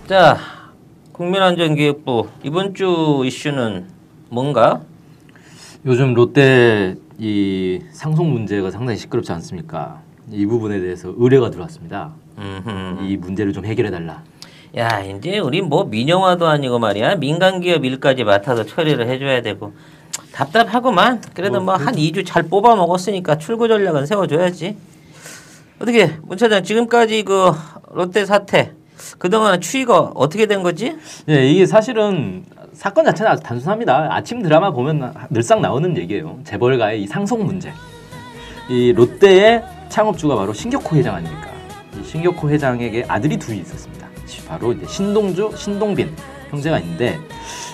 자, 국민안전기획부 이번 주 이슈는 뭔가? 요즘 롯데 이 상속 문제가 상당히 시끄럽지 않습니까? 이 부분에 대해서 의뢰가 들어왔습니다. 이 문제를 좀 해결해달라. 야, 이제 우리 뭐 민영화도 아니고 말이야. 민간기업 일까지 맡아서 처리를 해줘야 되고 답답하구만. 그래도 뭐 한 2주 잘 뽑아 먹었으니까 출구 전략은 세워줘야지. 어떻게 문 차장 지금까지 그 롯데 사태 그동안 추이가 어떻게 된 거지? 네, 이게 사실은 사건 자체는 아주 단순합니다. 아침 드라마 보면 늘상 나오는 얘기예요. 재벌가의 이 상속 문제. 이 롯데의 창업주가 바로 신격호 회장 아닙니까? 이 신격호 회장에게 아들이 둘이 있었습니다. 바로 이제 신동주, 신동빈 형제가 있는데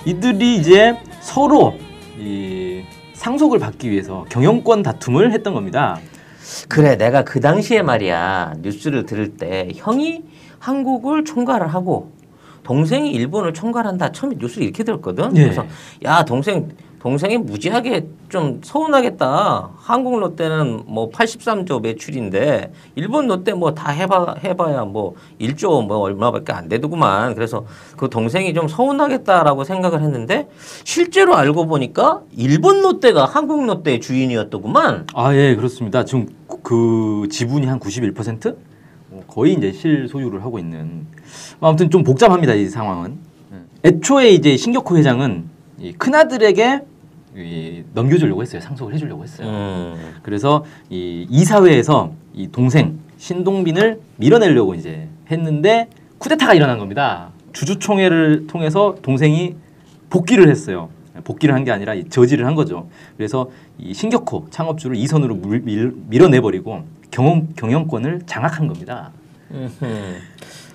이들이 이제 서로 이 상속을 받기 위해서 경영권 다툼을 했던 겁니다. 그래, 내가 그 당시에 말이야 뉴스를 들을 때 형이 한국을 총괄을 하고 동생이 일본을 총괄한다. 처음에 뉴스를 이렇게 들었거든. 예. 그래서 야 동생이 무지하게 좀 서운하겠다. 한국 롯데는 뭐 83조 매출인데 일본 롯데 뭐 다 해봐야 뭐 1조 뭐 얼마밖에 안 되더구만. 그래서 그 동생이 좀 서운하겠다라고 생각을 했는데 실제로 알고 보니까 일본 롯데가 한국 롯데의 주인이었더구만. 아, 예, 그렇습니다. 지금 그 지분이 한 91%? 거의 이제 실소유를 하고 있는. 아무튼 좀 복잡합니다, 이 상황은. 애초에 이제 신격호 회장은 이 큰아들에게 넘겨주려고 했어요. 상속을 해주려고 했어요. 그래서 이 이사회에서 이 동생 신동빈을 밀어내려고 이제 했는데 쿠데타가 일어난 겁니다. 주주총회를 통해서 동생이 복귀를 했어요. 복귀를 한 게 아니라 저지를 한 거죠. 그래서 이 신격호 창업주를 이선으로 밀어내버리고 경영권을 장악한 겁니다.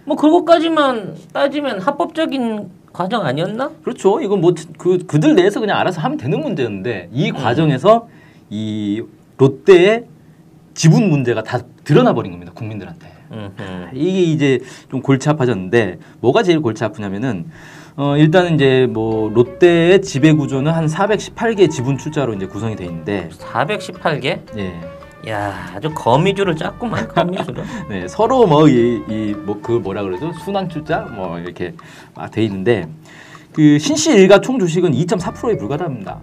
뭐 그거까지만 따지면 합법적인 과정 아니었나? 그렇죠. 이건 뭐 그들 내에서 그냥 알아서 하면 되는 문제였는데 이 과정에서 이 롯데의 지분 문제가 다 드러나 버린 겁니다. 국민들한테. 이게 이제 좀 골치 아파졌는데 뭐가 제일 골치 아프냐면은 일단은 이제 뭐 롯데의 지배 구조는 한 418개 지분 출자로 이제 구성이 돼 있는데 418개? 예. 야, 아주 거미줄을 짰구만. 거미줄을. 네, 서로 뭐 그 뭐라 그러죠? 순환 출자 뭐 이렇게 돼 있는데 그 신씨 일가 총 주식은 2.4%에 불과합니다.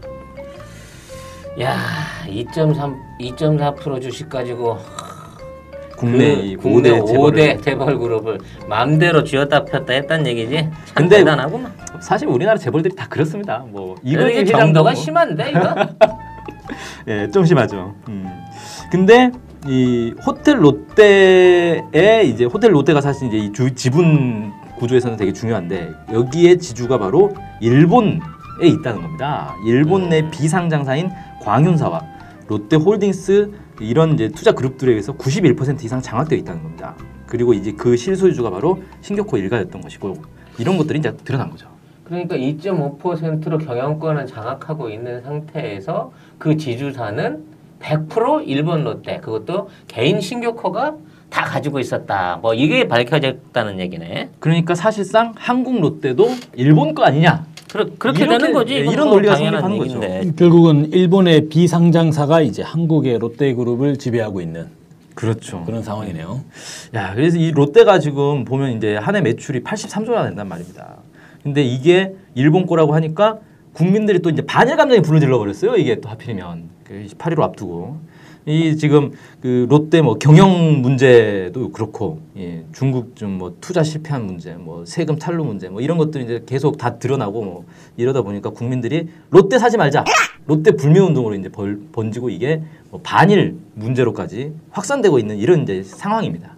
야, 2.4% 주식 가지고 국내 국내 5대 재벌을 재벌 그룹을 마음대로 쥐었다 폈다 했단 얘기지. 참 근데 대단하구만. 사실 우리나라 재벌들이 다 그렇습니다. 뭐 이게 정도가 심한데 이거? 예, 좀 심하죠. 근데 이 호텔 롯데의 이제 호텔 롯데가 사실 이제 이 지분 구조에서는 되게 중요한데 여기에 지주가 바로 일본에 있다는 겁니다. 일본 내 비상장사인 광윤사와 롯데홀딩스 이런 이제 투자 그룹들에 의해서 91% 이상 장악되어 있다는 겁니다. 그리고 이제 그 실소유주가 바로 신격호 일가였던 것이고 이런 것들이 이제 드러난 거죠. 그러니까 2.5%로 경영권을 장악하고 있는 상태에서 그 지주사는 100% 일본 롯데, 그것도 개인 신격호가 다 가지고 있었다. 뭐 이게 밝혀졌다는 얘기네. 그러니까 사실상 한국 롯데도 일본 거 아니냐? 그렇게 되는 거지. 이런 논리가 성립하는 거죠. 결국은 일본의 비상장사가 이제 한국의 롯데그룹을 지배하고 있는 그렇죠. 그런 상황이네요. 야, 그래서 이 롯데가 지금 보면 이제 한 해 매출이 83조나 된단 말입니다. 근데 이게 일본 거라고 하니까 국민들이 또 이제 반일 감정이 불을 버렸어요. 이게 또 하필이면 8.15 앞두고 이 지금 그 롯데 뭐 경영 문제도 그렇고 예, 중국 좀 뭐 투자 실패한 문제, 뭐 세금 탈루 문제, 뭐 이런 것들이 이제 계속 다 드러나고 뭐 이러다 보니까 국민들이 롯데 사지 말자, 롯데 불매 운동으로 이제 번지고 이게 뭐 반일 문제로까지 확산되고 있는 이런 이제 상황입니다.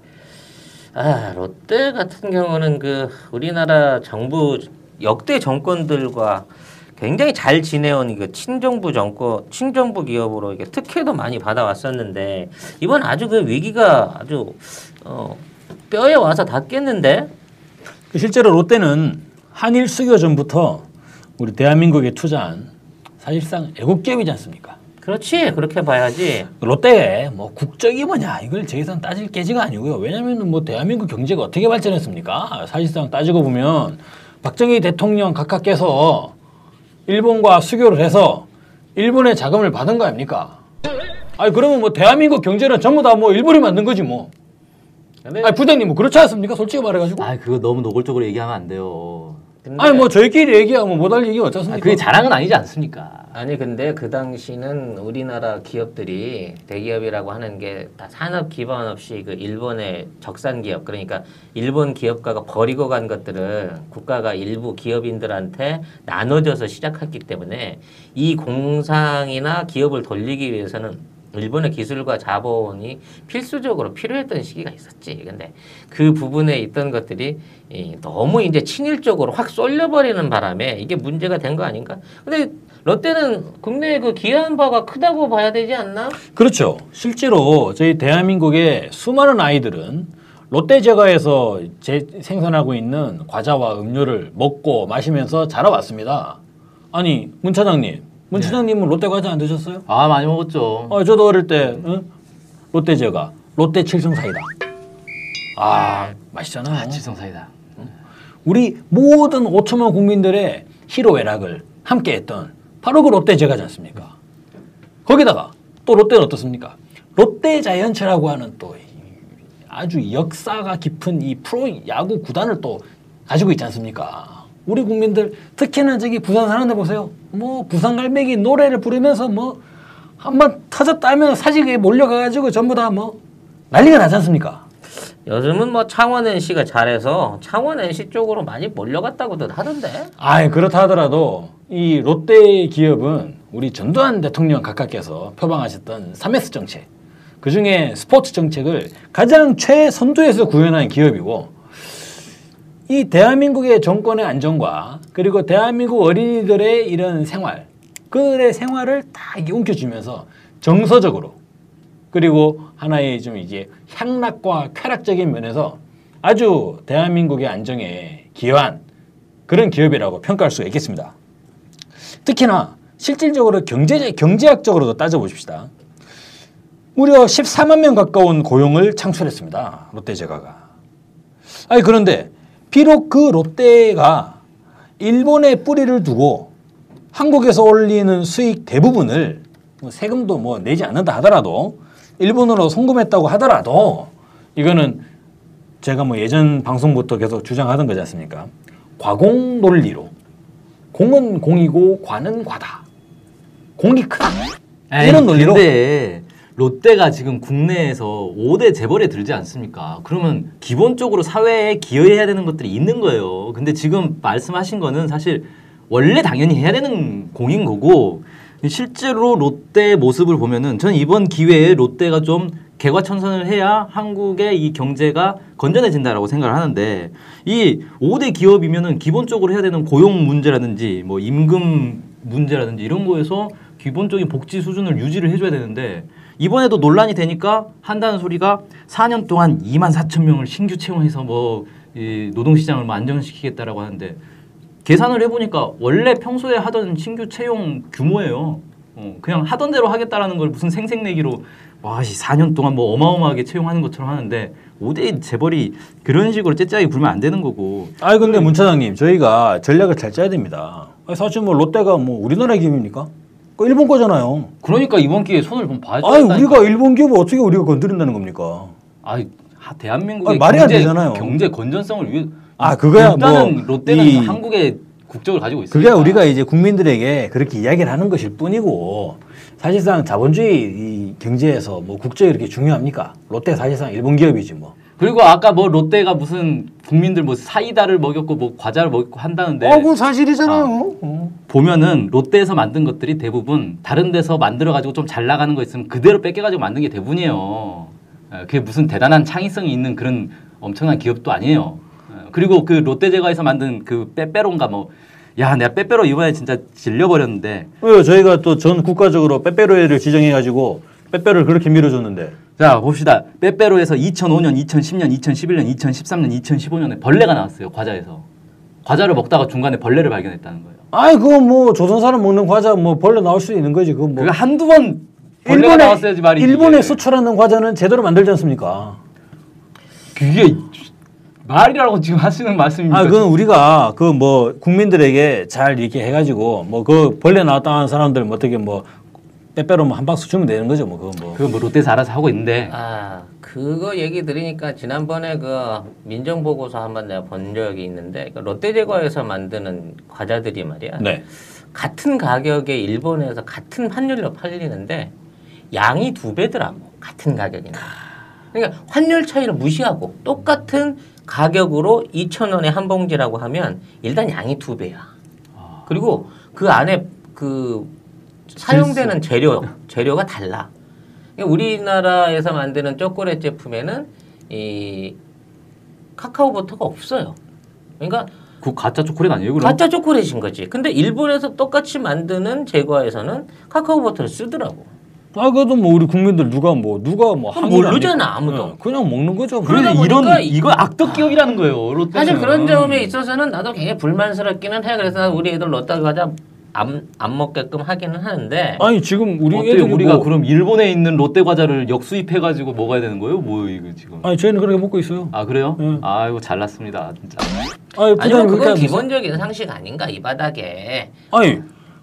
아, 롯데 같은 경우는 그 우리나라 정부 역대 정권들과 굉장히 잘 지내온 그 친정부 기업으로 이게 특혜도 많이 받아왔었는데 이번 아주 그 위기가 아주 뼈에 와서 닿겠는데? 실제로 롯데는 한일 수교 전부터 우리 대한민국에 투자한 사실상 애국기업이지 않습니까? 그렇지, 그렇게 봐야지. 롯데의 뭐 국적이 뭐냐 이걸 저기서는 따질 게지가 아니고요. 왜냐하면 뭐 대한민국 경제가 어떻게 발전했습니까? 사실상 따지고 보면 박정희 대통령 각하께서 일본과 수교를 해서 일본의 자금을 받은 거 아닙니까? 아니 그러면 뭐 대한민국 경제는 전부 다 뭐 일본이 만든 거지 뭐. 근데 아니 부장님 뭐 그렇지 않습니까? 솔직히 말해가지고. 아 그거 너무 노골적으로 얘기하면 안 돼요. 아니 뭐 저희끼리 얘기하면 못할 얘기 어쩌습니까? 그게 자랑은 아니지 않습니까? 아니 근데 그 당시는 우리나라 기업들이 대기업이라고 하는 게 다 산업 기반 없이 그 일본의 적산 기업 그러니까 일본 기업가가 버리고 간 것들을 국가가 일부 기업인들한테 나눠줘서 시작했기 때문에 이 공상이나 기업을 돌리기 위해서는 일본의 기술과 자본이 필수적으로 필요했던 시기가 있었지. 근데 그 부분에 있던 것들이 너무 이제 친일적으로 확 쏠려버리는 바람에 이게 문제가 된 거 아닌가? 근데 롯데는 국내에 그 기여한 바가 크다고 봐야 되지 않나? 그렇죠. 실제로 저희 대한민국의 수많은 아이들은 롯데제과에서 생산하고 있는 과자와 음료를 먹고 마시면서 자라왔습니다. 아니 문 차장님, 문 차장님은 롯데 과자 안 드셨어요? 아 많이 먹었죠. 저도 어릴 때 롯데제과, 롯데 칠성사이다. 아 맛있잖아요. 칠성사이다. 우리 모든 5천만 국민들의 희로애락을 함께했던 바로 그 롯데제과지 않습니까? 거기다가 또 롯데는 어떻습니까? 롯데자이언츠라고 하는 또 아주 역사가 깊은 이 프로야구 구단을 또 가지고 있지 않습니까? 우리 국민들 특히나 저기 부산 사는데 보세요. 뭐 부산갈매기 노래를 부르면서 뭐 한번 터졌다 하면 사직에 몰려가가지고 전부 다 뭐 난리가 나지 않습니까? 요즘은 뭐 창원 NC가 잘해서 창원 NC 쪽으로 많이 몰려갔다고들 하던데. 아, 그렇다 하더라도 이 롯데 기업은 우리 전두환 대통령 각하께서 표방하셨던 3S 정책, 그중에 스포츠 정책을 가장 최선두에서 구현한 기업이고, 이 대한민국의 정권의 안정과 그리고 대한민국 어린이들의 이런 생활, 그들의 생활을 다 이게 움켜쥐면서 정서적으로 그리고 하나의 좀 이제 향락과 쾌락적인 면에서 아주 대한민국의 안정에 기여한 그런 기업이라고 평가할 수가 있겠습니다. 특히나 실질적으로 경제학적으로도 따져보십시다. 무려 14만 명 가까운 고용을 창출했습니다. 롯데제과가. 아니 그런데 비록 그 롯데가 일본에 뿌리를 두고 한국에서 올리는 수익 대부분을 뭐 세금도 뭐 내지 않는다 하더라도 일본으로 송금했다고 하더라도 이거는 제가 뭐 예전 방송부터 계속 주장하던 거지 않습니까? 과공 논리로 공은 공이고 과는 과다. 공이 크다. 이런 논리로. 근데 롯데가 지금 국내에서 5대 재벌에 들지 않습니까? 그러면 기본적으로 사회에 기여해야 되는 것들이 있는 거예요. 근데 지금 말씀하신 거는 사실 원래 당연히 해야 되는 공인 거고 실제로 롯데 모습을 보면은 저는 이번 기회에 롯데가 좀 개과천선을 해야 한국의 이 경제가 건전해진다라고 생각을 하는데 이 5대 기업이면은 기본적으로 해야 되는 고용 문제라든지 뭐 임금 문제라든지 이런 거에서 기본적인 복지 수준을 유지를 해줘야 되는데 이번에도 논란이 되니까 한다는 소리가 4년 동안 2만 4천 명을 신규 채용해서 뭐 이 노동시장을 뭐 안정시키겠다라고 하는데 계산을 해보니까 원래 평소에 하던 신규 채용 규모예요. 그냥 하던 대로 하겠다라는 걸 무슨 생색내기로 와 4년 동안 뭐 어마어마하게 채용하는 것처럼 하는데 5대 재벌이 그런 식으로 째짜기 굴면 안 되는 거고. 아니 근데 문 차장님 저희가 전략을 잘 짜야 됩니다. 아니, 사실 뭐 롯데가 뭐 우리나라 기업입니까? 그 일본 거잖아요. 그러니까 이번 기회에 손을 좀 봐줘야 아니 우리가 일본 기업을 어떻게 우리가 건드린다는 겁니까? 아니 대한민국의 말이 안 되잖아요. 경제 건전성을 위해 그거야 일단은 뭐 롯데는 한국의 국적을 가지고 있어요. 그게 우리가 이제 국민들에게 그렇게 이야기를 하는 것일 뿐이고 사실상 자본주의 이 경제에서 뭐 국적이 이렇게 중요합니까? 롯데 사실상 일본 기업이지 뭐. 그리고 아까 뭐 롯데가 무슨 국민들 뭐 사이다를 먹였고 뭐 과자를 먹였고 한다는데 그건 사실이잖아요. 보면은 롯데에서 만든 것들이 대부분 다른 데서 만들어 가지고 좀 잘 나가는 거 있으면 그대로 뺏겨 가지고 만든 게 대부분이에요. 그게 무슨 대단한 창의성이 있는 그런 엄청난 기업도 아니에요. 그리고 그 롯데제과에서 만든 그 빼빼로인가 뭐 야 내가 빼빼로 이번에 진짜 질려버렸는데 왜요? 저희가 또 전 국가적으로 빼빼로회를 지정해가지고 빼빼로를 그렇게 밀어줬는데. 자 봅시다. 빼빼로에서 2005년, 2010년, 2011년, 2013년, 2015년에 벌레가 나왔어요. 과자에서. 과자를 먹다가 중간에 벌레를 발견했다는 거예요. 아이 그거 뭐 조선사람 먹는 과자 뭐 벌레 나올 수 있는 거지. 그거 뭐. 그게 한두 번 벌레가 나왔어야지 말이지. 일본에 수출하는 과자는 제대로 만들지 않습니까? 그게 말이라고 지금 하시는 말씀입니까? 그건 우리가 그 뭐 국민들에게 잘 이렇게 해가지고 뭐 그 벌레 나왔다 하는 사람들 뭐 어떻게 뭐 빼빼로 뭐 한 박스 주면 되는 거죠, 뭐 그건 뭐. 그건 뭐 롯데에서 알아서 하고 있는데 아, 그거 얘기 들으니까 지난번에 그 민정 보고서 한번 내가 본 적이 있는데 그 롯데제과에서 만드는 과자들이 말이야. 네. 같은 가격에 일본에서 같은 환율로 팔리는데 양이 2배더라고. 같은 가격이나. 그러니까 환율 차이를 무시하고 똑같은 가격으로 2,000원에 한 봉지라고 하면 일단 양이 2배야. 그리고 그 안에 그 사용되는 재료가 달라. 그러니까 우리나라에서 만드는 초콜릿 제품에는 이 카카오 버터가 없어요. 그러니까 그 가짜 초콜릿 아니에요? 그럼? 가짜 초콜릿인 거지. 근데 일본에서 똑같이 만드는 제과에서는 카카오 버터를 쓰더라고. 아, 그래도 뭐 우리 국민들 누가 뭐 모르잖아 아무도. 그냥 먹는 거죠. 그러다 그래 보니까 이거 악덕 기업이라는 거예요. 롯데는. 사실 그런 점에 있어서는 나도 굉장히 불만스럽기는 해. 그래서 난 우리 애들 롯데 과자 안 먹게끔 하기는 하는데. 아니 지금 우리 어때요? 애들이 우리가 뭐, 그럼 일본에 있는 롯데 과자를 역수입해가지고 먹어야 되는 거예요? 뭐 이거 지금? 아니 저희는 그렇게 먹고 있어요. 아 그래요? 응. 아이고 잘났습니다 진짜. 아니 아니면 그렇게 그건 하면서. 기본적인 상식 아닌가 이 바닥에.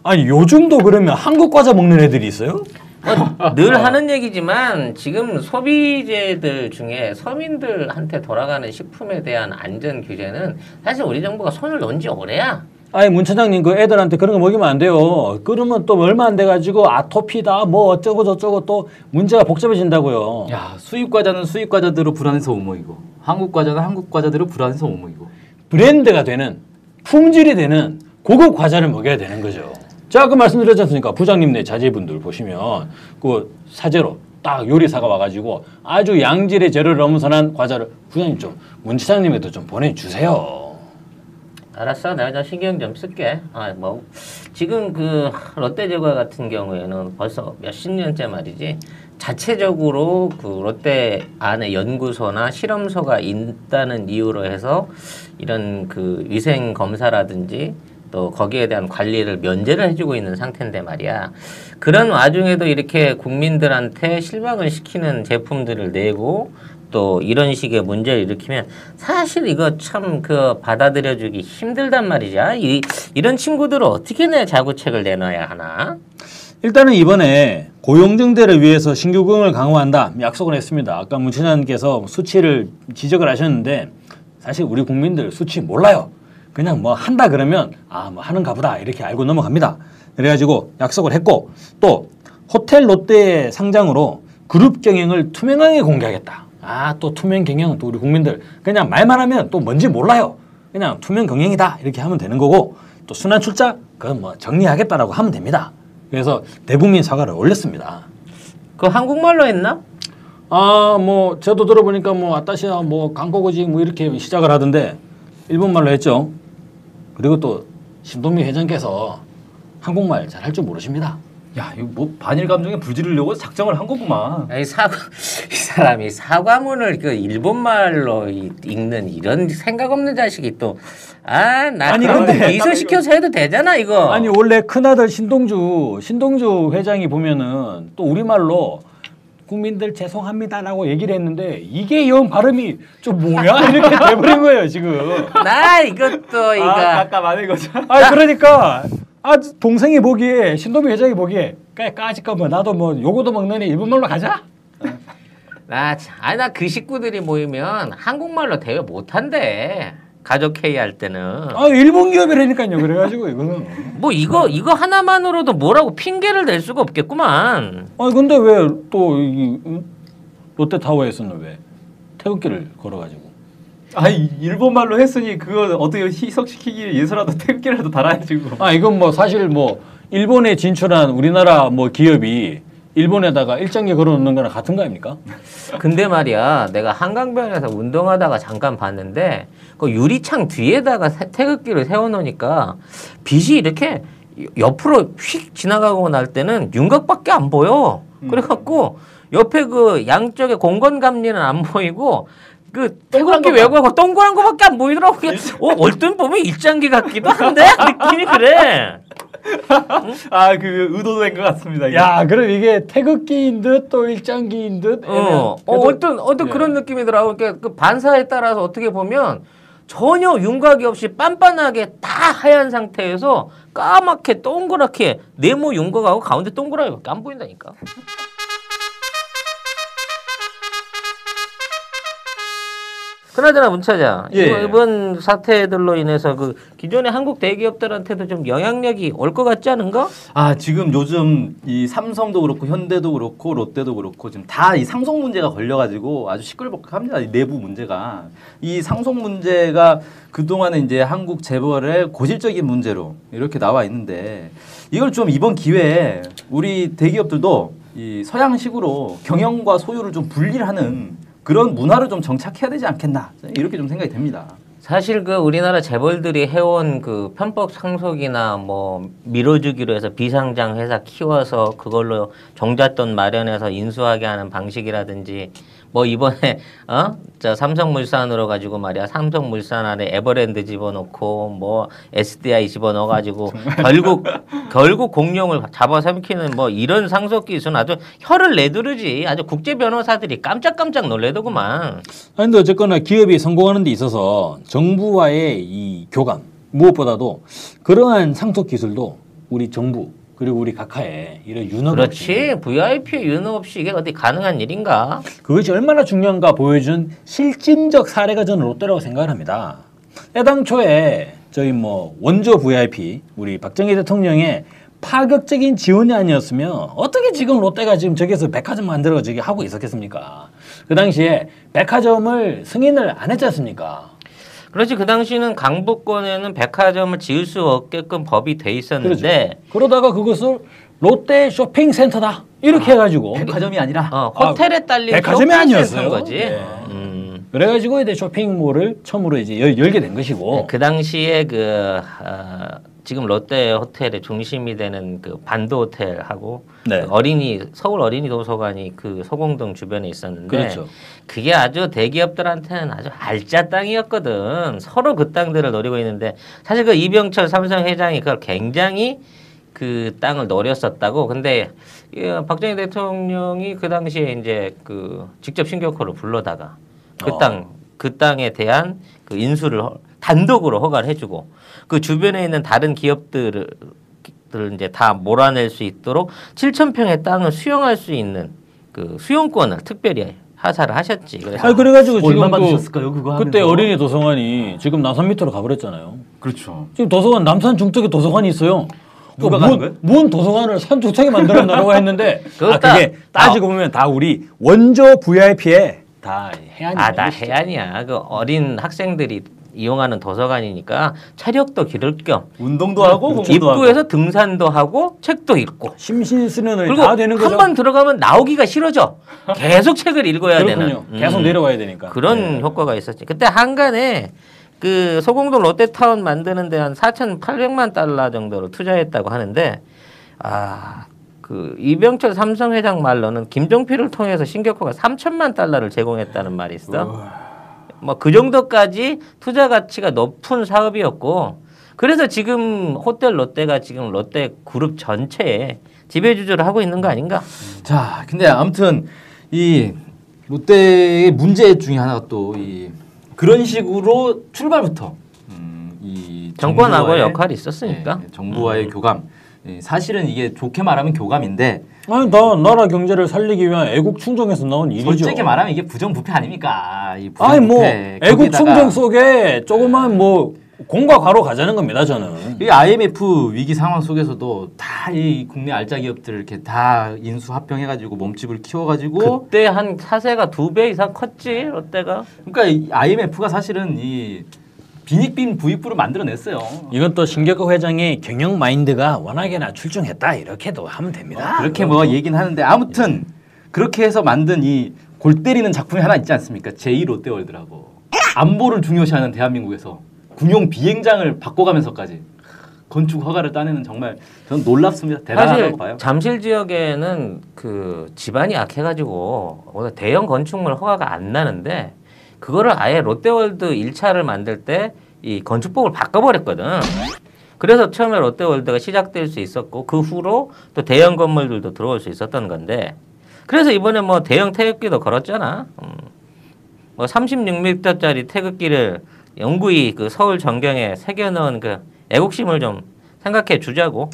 아니 요즘도 그러면 한국 과자 먹는 애들이 있어요? 늘 하는 얘기지만 지금 소비재들 중에 서민들한테 돌아가는 식품에 대한 안전 규제는 사실 우리 정부가 손을 놓은 지 오래야. 아니 문 차장님 그 애들한테 그런 거 먹이면 안 돼요. 그러면 또 얼마 안 돼가지고 아토피다 뭐 어쩌고 저쩌고 또 문제가 복잡해진다고요. 야 수입 과자는 수입 과자대로 불안해서 못 먹이고 한국 과자는 한국 과자대로 불안해서 못 먹이고. 브랜드가 되는 품질이 되는 고급 과자를 먹여야 되는 거죠. 제가 아까 말씀드렸지 않습니까? 부장님네 자제분들 보시면 그 사제로 딱 요리사가 와가지고 아주 양질의 재료를 엄선한 과자를 부장님 좀 문 차장님에도 좀 보내주세요. 알았어, 내가 좀 신경 좀 쓸게. 뭐 지금 그 롯데제과 같은 경우에는 벌써 몇십 년째 말이지 자체적으로 그 롯데 안에 연구소나 실험소가 있다는 이유로 해서 이런 그 위생 검사라든지 또 거기에 대한 관리를 면제를 해주고 있는 상태인데 말이야. 그런 와중에도 이렇게 국민들한테 실망을 시키는 제품들을 내고 또 이런 식의 문제를 일으키면 사실 이거 참 그 받아들여주기 힘들단 말이야. 이런 친구들을 어떻게 내 자구책을 내놔야 하나? 일단은 이번에 고용정대를 위해서 신규금을 강화한다 약속을 했습니다. 아까 문 차장님께서 수치를 지적을 하셨는데 사실 우리 국민들 수치 몰라요. 그냥 뭐 한다 그러면 뭐 하는가 보다 이렇게 알고 넘어갑니다. 그래가지고 약속을 했고 또 호텔 롯데의 상장으로 그룹 경영을 투명하게 공개하겠다. 또 투명 경영은 또 우리 국민들 그냥 말만 하면 또 뭔지 몰라요. 그냥 투명 경영이다 이렇게 하면 되는 거고 또 순환 출자 그건 뭐 정리하겠다라고 하면 됩니다. 그래서 대국민 사과를 올렸습니다. 그 한국말로 했나? 뭐 저도 들어보니까 뭐 아따시아 뭐 강고고지 뭐 이렇게 시작을 하던데 일본말로 했죠. 그리고 또 신동미 회장께서 한국말 잘 할 줄 모르십니다. 야 이거 뭐 반일 감정에 불지르려고 작정을 한 거구만. 이 사람이 사과문을 그 일본말로 읽는 이런 생각 없는 자식이 또 나 아니, 그런 거 근데 비서시켜서 해도 되잖아 이거. 아니 원래 큰아들 신동주 회장이 보면은 또 우리말로 국민들 죄송합니다라고 얘기를 했는데 이게 영 발음이 좀 뭐야 이렇게 돼버린 거예요 지금. 나 이것도 이거 깜깜하네 거죠. 그러니까 동생이 보기에 신동미 회장이 보기에 까짓거 뭐 나도 뭐 요거도 먹느니 일본말로 가자. 나 그 식구들이 모이면 한국말로 대화 못한대. 가족 회의할 때는. 일본 기업이라니까요. 그래가지고 이거는. 뭐 이거 하나만으로도 뭐라고 핑계를 댈 수가 없겠구만. 근데 왜 또 롯데타워에서는 왜 태극기를 걸어가지고. 일본말로 했으니 그거 어떻게 희석시키기 위해서라도 태극기라도 달아야지. 이건 뭐 사실 뭐 일본에 진출한 우리나라 뭐 기업이 일본에다가 일장기 걸어놓는 거랑 같은 거 아닙니까? 근데 말이야 내가 한강변에서 운동하다가 잠깐 봤는데 그 유리창 뒤에다가 태극기를 세워놓으니까 빛이 이렇게 옆으로 휙 지나가고 날 때는 윤곽밖에 안 보여. 그래갖고 옆에 그 양쪽에 공건감리는 안 보이고 그 태극기 외곽하고 동그란 거밖에 안 보이더라고. 얼핏 보면 일장기 같기도 한데 느낌이 그래. 응? 그 의도된 것 같습니다. 이게. 야, 그럼 이게 태극기인 듯 또 일장기인 듯. 어떤 그런 느낌이더라고. 그러니까 그 반사에 따라서 어떻게 보면 전혀 윤곽이 없이 빤빤하게 다 하얀 상태에서 까맣게 동그랗게 네모 윤곽하고 가운데 동그랗게 안 보인다니까. 그나저나 문차장, 예. 이번 사태들로 인해서 그 기존의 한국 대기업들한테도 좀 영향력이 올 것 같지 않은가? 아 지금 요즘 이 삼성도 그렇고 현대도 그렇고 롯데도 그렇고 지금 다 이 상속 문제가 걸려가지고 아주 시끌벅합니다. 이 내부 문제가 이 상속 문제가 그 동안에 이제 한국 재벌의 고질적인 문제로 이렇게 나와 있는데 이걸 좀 이번 기회에 우리 대기업들도 이 서양식으로 경영과 소유를 좀 분리하는 그런 문화를 좀 정착해야 되지 않겠나 이렇게 좀 생각이 됩니다. 사실 그 우리나라 재벌들이 해온 그 편법 상속이나 뭐 밀어주기로 해서 비상장 회사 키워서 그걸로 종잣돈 마련해서 인수하게 하는 방식이라든지 뭐 이번에 저 삼성물산으로 가지고 말이야 삼성물산 안에 에버랜드 집어넣고 뭐 SDI 집어넣어 가지고 결국 공룡을 잡아삼키는 뭐 이런 상속 기술은 아주 혀를 내두르지 아주 국제 변호사들이 깜짝깜짝 놀래더구만. 아니, 근데 어쨌거나 기업이 성공하는 데 있어서 정부와의 이 교감 무엇보다도 그러한 상속 기술도 우리 정부 그리고 우리 각하에 이런 윤허 그렇지. VIP의 윤허 없이 이게 어디 가능한 일인가? 그것이 얼마나 중요한가 보여준 실증적 사례가 저는 롯데라고 생각을 합니다. 애당초에 저희 뭐 원조 VIP 우리 박정희 대통령의 파격적인 지원이 아니었으면 어떻게 지금 롯데가 지금 저기서 백화점 만들어 저기 하고 있었겠습니까? 그 당시에 백화점을 승인을 안 했지 않습니까? 그렇지. 그 당시는 강북권에는 백화점을 지을 수 없게끔 법이 돼 있었는데 그렇죠. 그러다가 그것을 롯데 쇼핑센터다 이렇게 해가지고 백화점이 아니라 호텔에 딸린 백화점이 아니었어요. 거지. 예. 그래가지고 이제 쇼핑몰을 처음으로 이제 열게 된 것이고 그 당시에 지금 롯데 호텔의 중심이 되는 그 반도 호텔하고 네. 그 서울 어린이 도서관이 그 소공동 주변에 있었는데 그렇죠. 그게 아주 대기업들한테는 아주 알짜 땅이었거든. 서로 그 땅들을 노리고 있는데 사실 그 이병철 삼성 회장이 그걸 굉장히 그 땅을 노렸었다고. 근데 박정희 대통령이 그 당시에 이제 그 직접 신격호를 불러다가 그 땅에 대한 그 인수를 단독으로 허가를 해주고 그 주변에 있는 다른 기업들을 이제 다 몰아낼 수 있도록 7,000평의 땅을 수용할 수 있는 그 수용권을 특별히 하사를 하셨지. 그래서 그래가지고 지금 얼마 받으셨을까요? 그거 그때 하면서? 어린이 도서관이 지금 남산 밑으로 가버렸잖아요. 그렇죠. 지금 도서관 남산 중턱에 도서관이 있어요. 누가 가는 거예요? 뭔 도서관을 산 중턱에 만들어 놔라고 했는데 그거 그게 따지고 보면 다 우리 원조 VIP의 다 해안이 다 해안이야. 그 어린 학생들이 이용하는 도서관이니까 체력도 기를 겸 운동도 하고 공부도 입구에서 하고. 등산도 하고 책도 읽고 심신수련을 그리고 다 되는 거죠. 한 번 들어가면 나오기가 싫어져. 계속 책을 읽어야 그렇군요. 되는. 계속 내려와야 되니까. 그런 효과가 있었지. 그때 한간에 그 소공동 롯데타운 만드는 데 한 4,800만 달러 정도로 투자했다고 하는데 그 이병철 삼성 회장 말로는 김종필을 통해서 신격호가 3천만 달러를 제공했다는 말이 있어. 뭐 그 정도까지 투자 가치가 높은 사업이었고 그래서 지금 호텔 롯데가 지금 롯데 그룹 전체에 지배주주를 하고 있는 거 아닌가? 자, 근데 아무튼 이 롯데의 문제 중에 하나가 또 이 그런 식으로 출발부터 이 정권하고 정부와의- 역할이 있었으니까. 정부와의 교감. 사실은 이게 좋게 말하면 교감인데 아니 다 나라 경제를 살리기 위한 애국 충정에서 나온 일이죠. 솔직히 말하면 이게 부정부패 아닙니까? 이 아니 뭐 부정부패. 애국 거기다가 충정 속에 조그만 뭐 공과 과로 가자는 겁니다 저는. 이 IMF 위기 상황 속에서도 다 이 국내 알짜 기업들을 이렇게 다 인수 합병해가지고 몸집을 키워가지고 그때 한 사세가 2배 이상 컸지 롯데가. 그러니까 이 IMF가 사실은 이 빈익빈 부익부를 만들어냈어요. 이건 또 신격호 회장의 경영 마인드가 워낙에나 출중했다 이렇게도 하면 됩니다. 그렇게 뭐 얘기는 하는데 아무튼 그렇게 해서 만든 이 골 때리는 작품이 하나 있지 않습니까? 제2 롯데월드라고. 안보를 중요시하는 대한민국에서 군용 비행장을 바꿔가면서까지 건축 허가를 따내는 정말 저는 놀랍습니다. 대단하다고 사실 봐요. 잠실 지역에는 그 집안이 약해가지고 대형 건축물 허가가 안 나는데 그거를 아예 롯데월드 1차를 만들 때 이 건축법을 바꿔버렸거든. 그래서 처음에 롯데월드가 시작될 수 있었고 그 후로 또 대형 건물들도 들어올 수 있었던 건데 그래서 이번에 뭐 대형 태극기도 걸었잖아. 뭐 36m짜리 태극기를 영구히 그 서울 전경에 새겨넣은 그 애국심을 좀 생각해 주자고.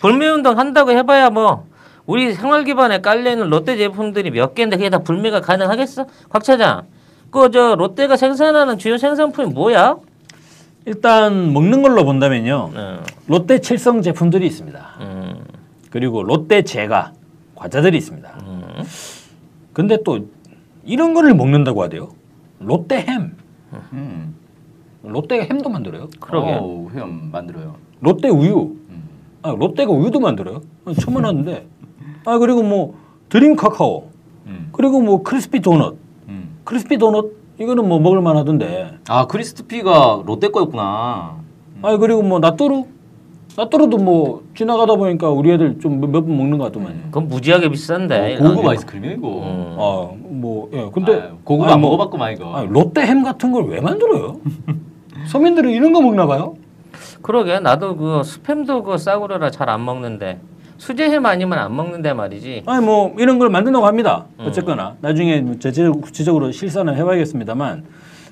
불매운동 한다고 해봐야 뭐 우리 생활 기반에 깔려있는 롯데 제품들이 몇 개인데 그게 다 불매가 가능하겠어? 곽 차장, 그 저 롯데가 생산하는 주요 생산품이 뭐야? 일단 먹는 걸로 본다면요. 네. 롯데 칠성 제품들이 있습니다. 그리고 롯데 제과 과자들이 있습니다. 근데 또 이런 거를 먹는다고 하대요. 롯데 햄. 롯데가 햄도 만들어요. 그러게. 햄 만들어요. 롯데 우유. 아, 롯데가 우유도 만들어요. 처음 알았는데. 아, 그리고 뭐 드림 카카오. 그리고 뭐 크리스피 도넛. 크리스피 도넛 이거는 뭐 먹을 만하던데. 아 크리스피가 롯데 거였구나. 아, 그리고 뭐 나또루. 나또루도 뭐 지나가다 보니까 우리 애들 좀 몇 번 먹는 것 같더만요. 그건 무지하게 비싼데. 고급 아이스크림이야 이거. 아, 뭐 예. 근데 고급 아니, 안 뭐, 먹어봤구만 이거. 아니, 롯데 햄 같은 걸 왜 만들어요? 서민들은 이런 거 먹나 봐요? 그러게 나도 그 스팸도 그 싸구려라 잘 안 먹는데 수제햄 아니면 안 먹는데 말이지. 아니 뭐 이런 걸 만든다고 합니다. 어쨌거나 나중에 뭐 구체적으로 실사는 해봐야겠습니다만.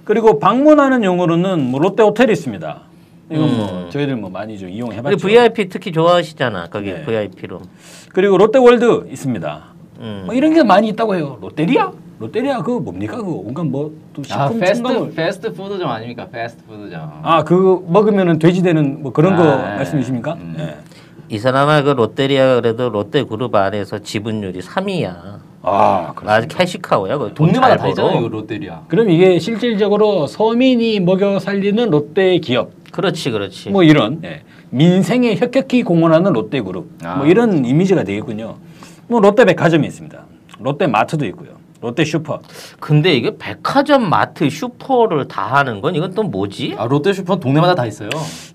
그리고 방문하는 용어로는 뭐 롯데 호텔이 있습니다. 이건 뭐 저희들 뭐 많이 좀 우리 이용해봤죠. VIP 특히 좋아하시잖아. 거기 네. VIP로. 그리고 롯데월드 있습니다. 뭐 이런 게 많이 있다고 해요. 롯데리아? 롯데리아 그거 뭡니까? 그거 온갖 뭐또 식품 첨가물. 패스트푸드점 아닙니까? 패스트푸드점. 아 그거 먹으면은 돼지 되는 뭐 그런 거 네. 말씀이십니까? 네. 이 사람아 그 롯데리아 그래도 롯데그룹 안에서 지분율이 3위야. 아 아주 캐시카우야. 그 동네마다 다 있잖아요 이거 롯데리아. 그럼 이게 실질적으로 서민이 먹여 살리는 롯데 기업 그렇지, 그렇지. 뭐 이런 민생에 혁혁히 공헌하는 롯데그룹 뭐 이런 이미지가 되겠군요. 뭐 롯데백화점이 있습니다. 롯데마트도 있고요. 롯데슈퍼. 근데 이게 백화점, 마트, 슈퍼를 다 하는 건 이건 또 뭐지? 아 롯데 슈퍼 동네마다 다 있어요.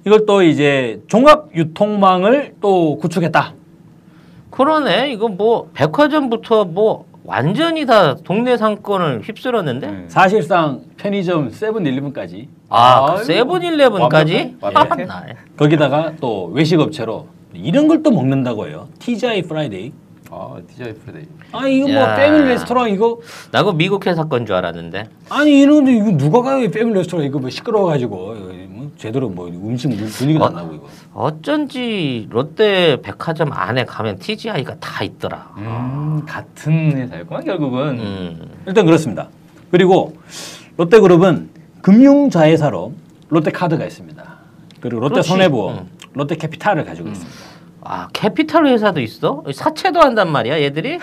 이걸 또 이제 종합 유통망을 또 구축했다. 그러네. 이거 뭐 백화점부터 뭐 완전히 다 동네 상권을 휩쓸었는데. 사실상 편의점 세븐일레븐까지 아, 아이고, 세븐일레븐까지? 완벽해. 거기다가 또 외식업체로 이런 걸 또 먹는다고 해요. TGI 프라이데이. 아 TGI 프라이데이. 아 이거 야. 뭐 패밀리 레스토랑 이거 나 그거 미국 회사 건 줄 알았는데. 아니 이런데 이거 누가 가요 패밀리 레스토랑 이거 뭐 시끄러워가지고 뭐 제대로 뭐 음식 분위기도 안 나고 이거. 어쩐지 롯데 백화점 안에 가면 TGI가 다 있더라. 같은 회사였구만 결국은. 일단 그렇습니다. 그리고 롯데그룹은 금융자회사로 롯데카드가 있습니다. 그리고 그렇지. 롯데손해보험, 롯데캐피탈을 가지고 있습니다. 아, 캐피탈 회사도 있어? 사채도 한단 말이야, 얘들이?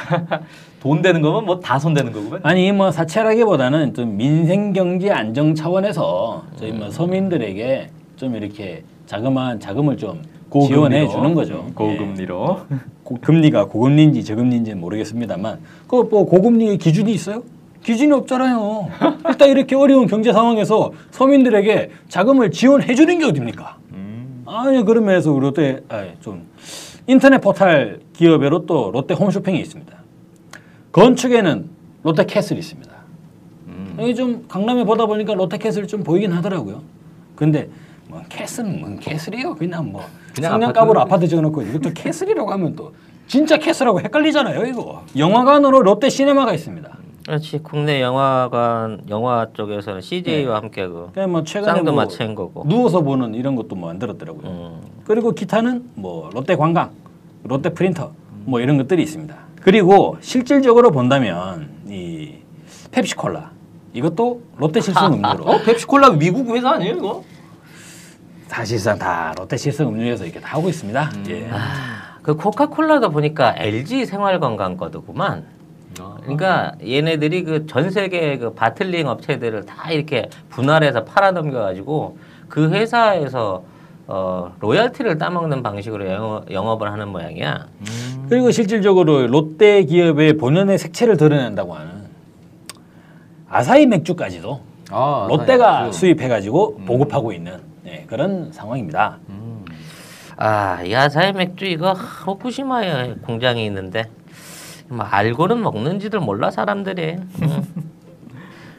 돈 되는 거면 뭐 다 손 되는 거구만. 아니 뭐 사채라기보다는 좀 민생경제 안정 차원에서 저희 뭐 서민들에게 좀 이렇게 자그마한 자금을 좀 지원해 주는 거죠. 고금리로. 예. 금리가 고금리인지 저금리인지는 모르겠습니다만 그 뭐 고금리의 기준이 있어요? 기준이 없잖아요. 일단 이렇게 어려운 경제 상황에서 서민들에게 자금을 지원해 주는 게 어딥니까? 아니 그런 면에서 우리 롯데 좀 인터넷 포털 기업으로 또 롯데 홈쇼핑이 있습니다. 건축에는 롯데캐슬이 있습니다. 여기 좀 강남에 보다 보니까 롯데캐슬이 좀 보이긴 하더라고요. 근데 뭐 캐슬은 뭔 캐슬이에요? 그냥 뭐 그냥 성냥갑으로 아파트 지어놓고 이것도 캐슬이라고 하면 또 진짜 캐슬하고 헷갈리잖아요, 이거. 영화관으로 롯데 시네마가 있습니다. 그렇지. 국내 영화관, 영화 쪽에서는 CJ와 함께 그 그냥 뭐 최근에 쌍도 뭐 맞춘 거고. 누워서 보는 이런 것도 뭐 만들었더라고요. 그리고 기타는 뭐 롯데 관광, 롯데 프린터 뭐 이런 것들이 있습니다. 그리고 실질적으로 본다면 이 펩시콜라 이것도 롯데 실성 음료로 펩시콜라 미국 회사 아니에요 이거? 사실상 다 롯데 실성 음료에서 이렇게 다 하고 있습니다. 예. 그 코카콜라도 보니까 LG 생활건강 거더구만. 그러니까 얘네들이 그 전 세계 그 바틀링 업체들을 다 이렇게 분할해서 팔아 넘겨가지고 그 회사에서 로열티를 따먹는 방식으로 영업을 하는 모양이야. 그리고 실질적으로 롯데 기업의 본연의 색채를 드러낸다고 하는 아사히 맥주까지도 롯데가 수입해가지고 보급하고 있는 그런 상황입니다. 아, 이 아사히 맥주 이거 후쿠시마에 공장이 있는데 뭐 알고는 먹는지들 몰라 사람들이.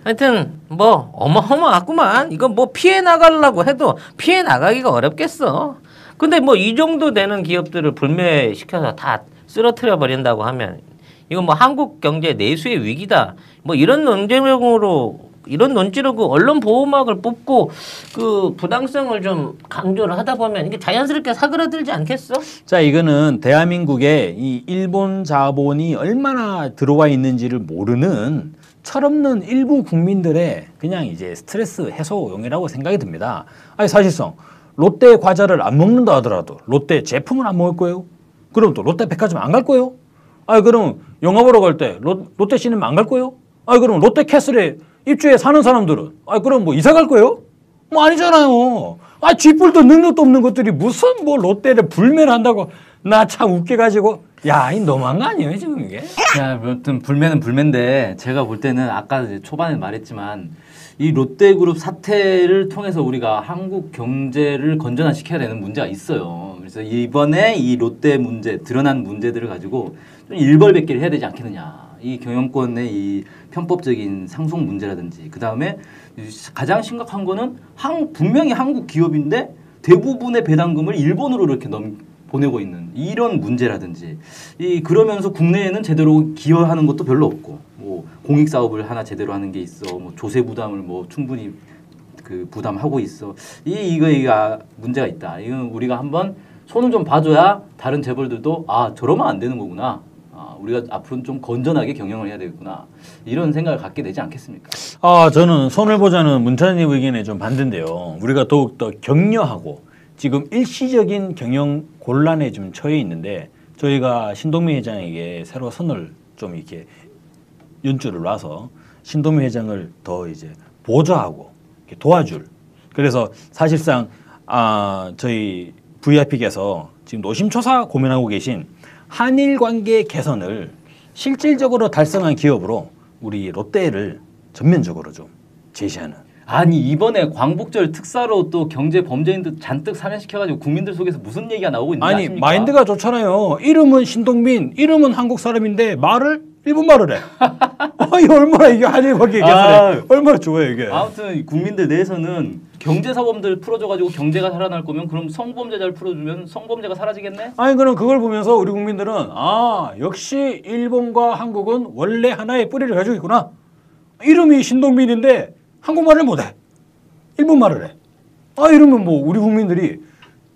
하여튼 뭐 어마어마하구만. 이거 뭐 피해 나가려고 해도 피해 나가기가 어렵겠어. 근데 뭐 이 정도 되는 기업들을 불매시켜서 다 쓰러뜨려 버린다고 하면 이거 뭐 한국 경제 내수의 위기다. 뭐 이런 논쟁으로 이런 논지로 그 언론 보호막을 뽑고 그 부당성을 좀 강조를 하다 보면 이게 자연스럽게 사그라들지 않겠어? 자, 이거는 대한민국에 이 일본 자본이 얼마나 들어와 있는지를 모르는 철없는 일부 국민들의 그냥 이제 스트레스 해소용이라고 생각이 듭니다. 아니 사실상 롯데 과자를 안 먹는다 하더라도 롯데 제품을 안 먹을 거예요? 그럼 또 롯데 백화점 안 갈 거예요? 아니 그럼 영화 보러 갈 때 롯데 시네마 안 갈 거예요? 아니 그럼 롯데 캐슬에 입주해 사는 사람들은 아니 그럼 뭐 이사 갈 거예요? 뭐 아니잖아요. 아 쥐뿔도 능력도 없는 것들이 무슨 뭐 롯데를 불매한다고 나 참 웃겨가지고 야 이 너무한 거 아니에요 지금 이게? 야, 아무튼 불매는 불매인데 제가 볼 때는 아까 이제 초반에 말했지만 이 롯데그룹 사태를 통해서 우리가 한국 경제를 건전화시켜야 되는 문제가 있어요. 그래서 이번에 이 롯데 문제, 드러난 문제들을 가지고 좀 일벌백계를 해야 되지 않겠느냐. 이 경영권의 이 편법적인 상속 문제라든지 그 다음에 가장 심각한 거는 분명히 한국 기업인데 대부분의 배당금을 일본으로 이렇게 보내고 있는 이런 문제라든지 그러면서 국내에는 제대로 기여하는 것도 별로 없고 뭐 공익 사업을 하나 제대로 하는 게 있어 뭐 조세 부담을 뭐 충분히 그 부담하고 있어 이거 문제가 있다. 이건 우리가 한번 손을 좀 봐줘야 다른 재벌들도 아 저러면 안 되는 거구나. 우리가 앞으로는 좀 건전하게 경영을 해야 되겠구나 이런 생각을 갖게 되지 않겠습니까? 아 저는 손을 보자는 문찬님 의견에 좀 반대인데요. 우리가 더욱더 격려하고 지금 일시적인 경영 곤란에 좀 처해 있는데 저희가 신동미 회장에게 새로 선을 좀 이렇게 연주를 놔서 신동미 회장을 더 이제 보좌하고 이렇게 도와줄. 그래서 사실상 저희 VIP께서 지금 노심초사 고민하고 계신 한일 관계 개선을 실질적으로 달성한 기업으로 우리 롯데를 전면적으로 좀 제시하는. 아니 이번에 광복절 특사로 또 경제 범죄인들 잔뜩 살해시켜가지고 국민들 속에서 무슨 얘기가 나오고 있는지 아니 아십니까? 마인드가 좋잖아요. 이름은 신동민, 이름은 한국 사람인데 말을 일본말을 해. 이게 얼마나 이게 한일 관계 개선에 얼마나 좋아요 이게. 아무튼 국민들 내에서는 경제사범들 풀어줘가지고 경제가 살아날 거면 그럼 성범죄자를 풀어주면 성범죄가 사라지겠네? 아니 그럼 그걸 보면서 우리 국민들은 역시 일본과 한국은 원래 하나의 뿌리를 가지고 있구나. 이름이 신동민인데 한국말을 못해. 일본말을 해. 이러면 뭐 우리 국민들이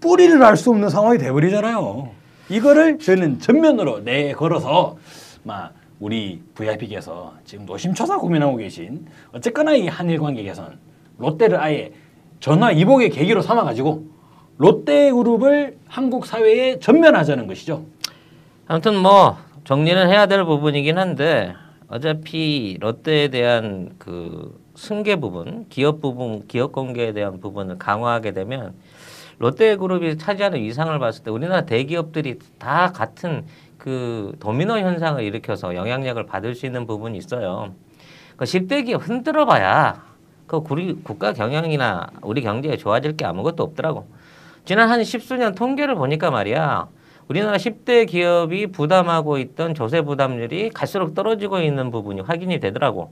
뿌리를 알 수 없는 상황이 돼버리잖아요. 이거를 저는 전면으로 내걸어서 우리 VIP께서 지금 노심초사 고민하고 계신 어쨌거나 이 한일 관계 개선 롯데를 아예 전화 이복의 계기로 삼아가지고 롯데그룹을 한국 사회에 전면하자는 것이죠. 아무튼 뭐 정리는 해야 될 부분이긴 한데 어차피 롯데에 대한 그 승계 부분, 기업 부분, 기업 공개에 대한 부분을 강화하게 되면 롯데그룹이 차지하는 위상을 봤을 때 우리나라 대기업들이 다 같은 그 도미노 현상을 일으켜서 영향력을 받을 수 있는 부분이 있어요. 그 10대 기업 흔들어봐야 그 우리 국가 경영이나 우리 경제에 좋아질 게 아무것도 없더라고. 지난 한 10수년 통계를 보니까 말이야. 우리나라 10대 기업이 부담하고 있던 조세 부담률이 갈수록 떨어지고 있는 부분이 확인이 되더라고.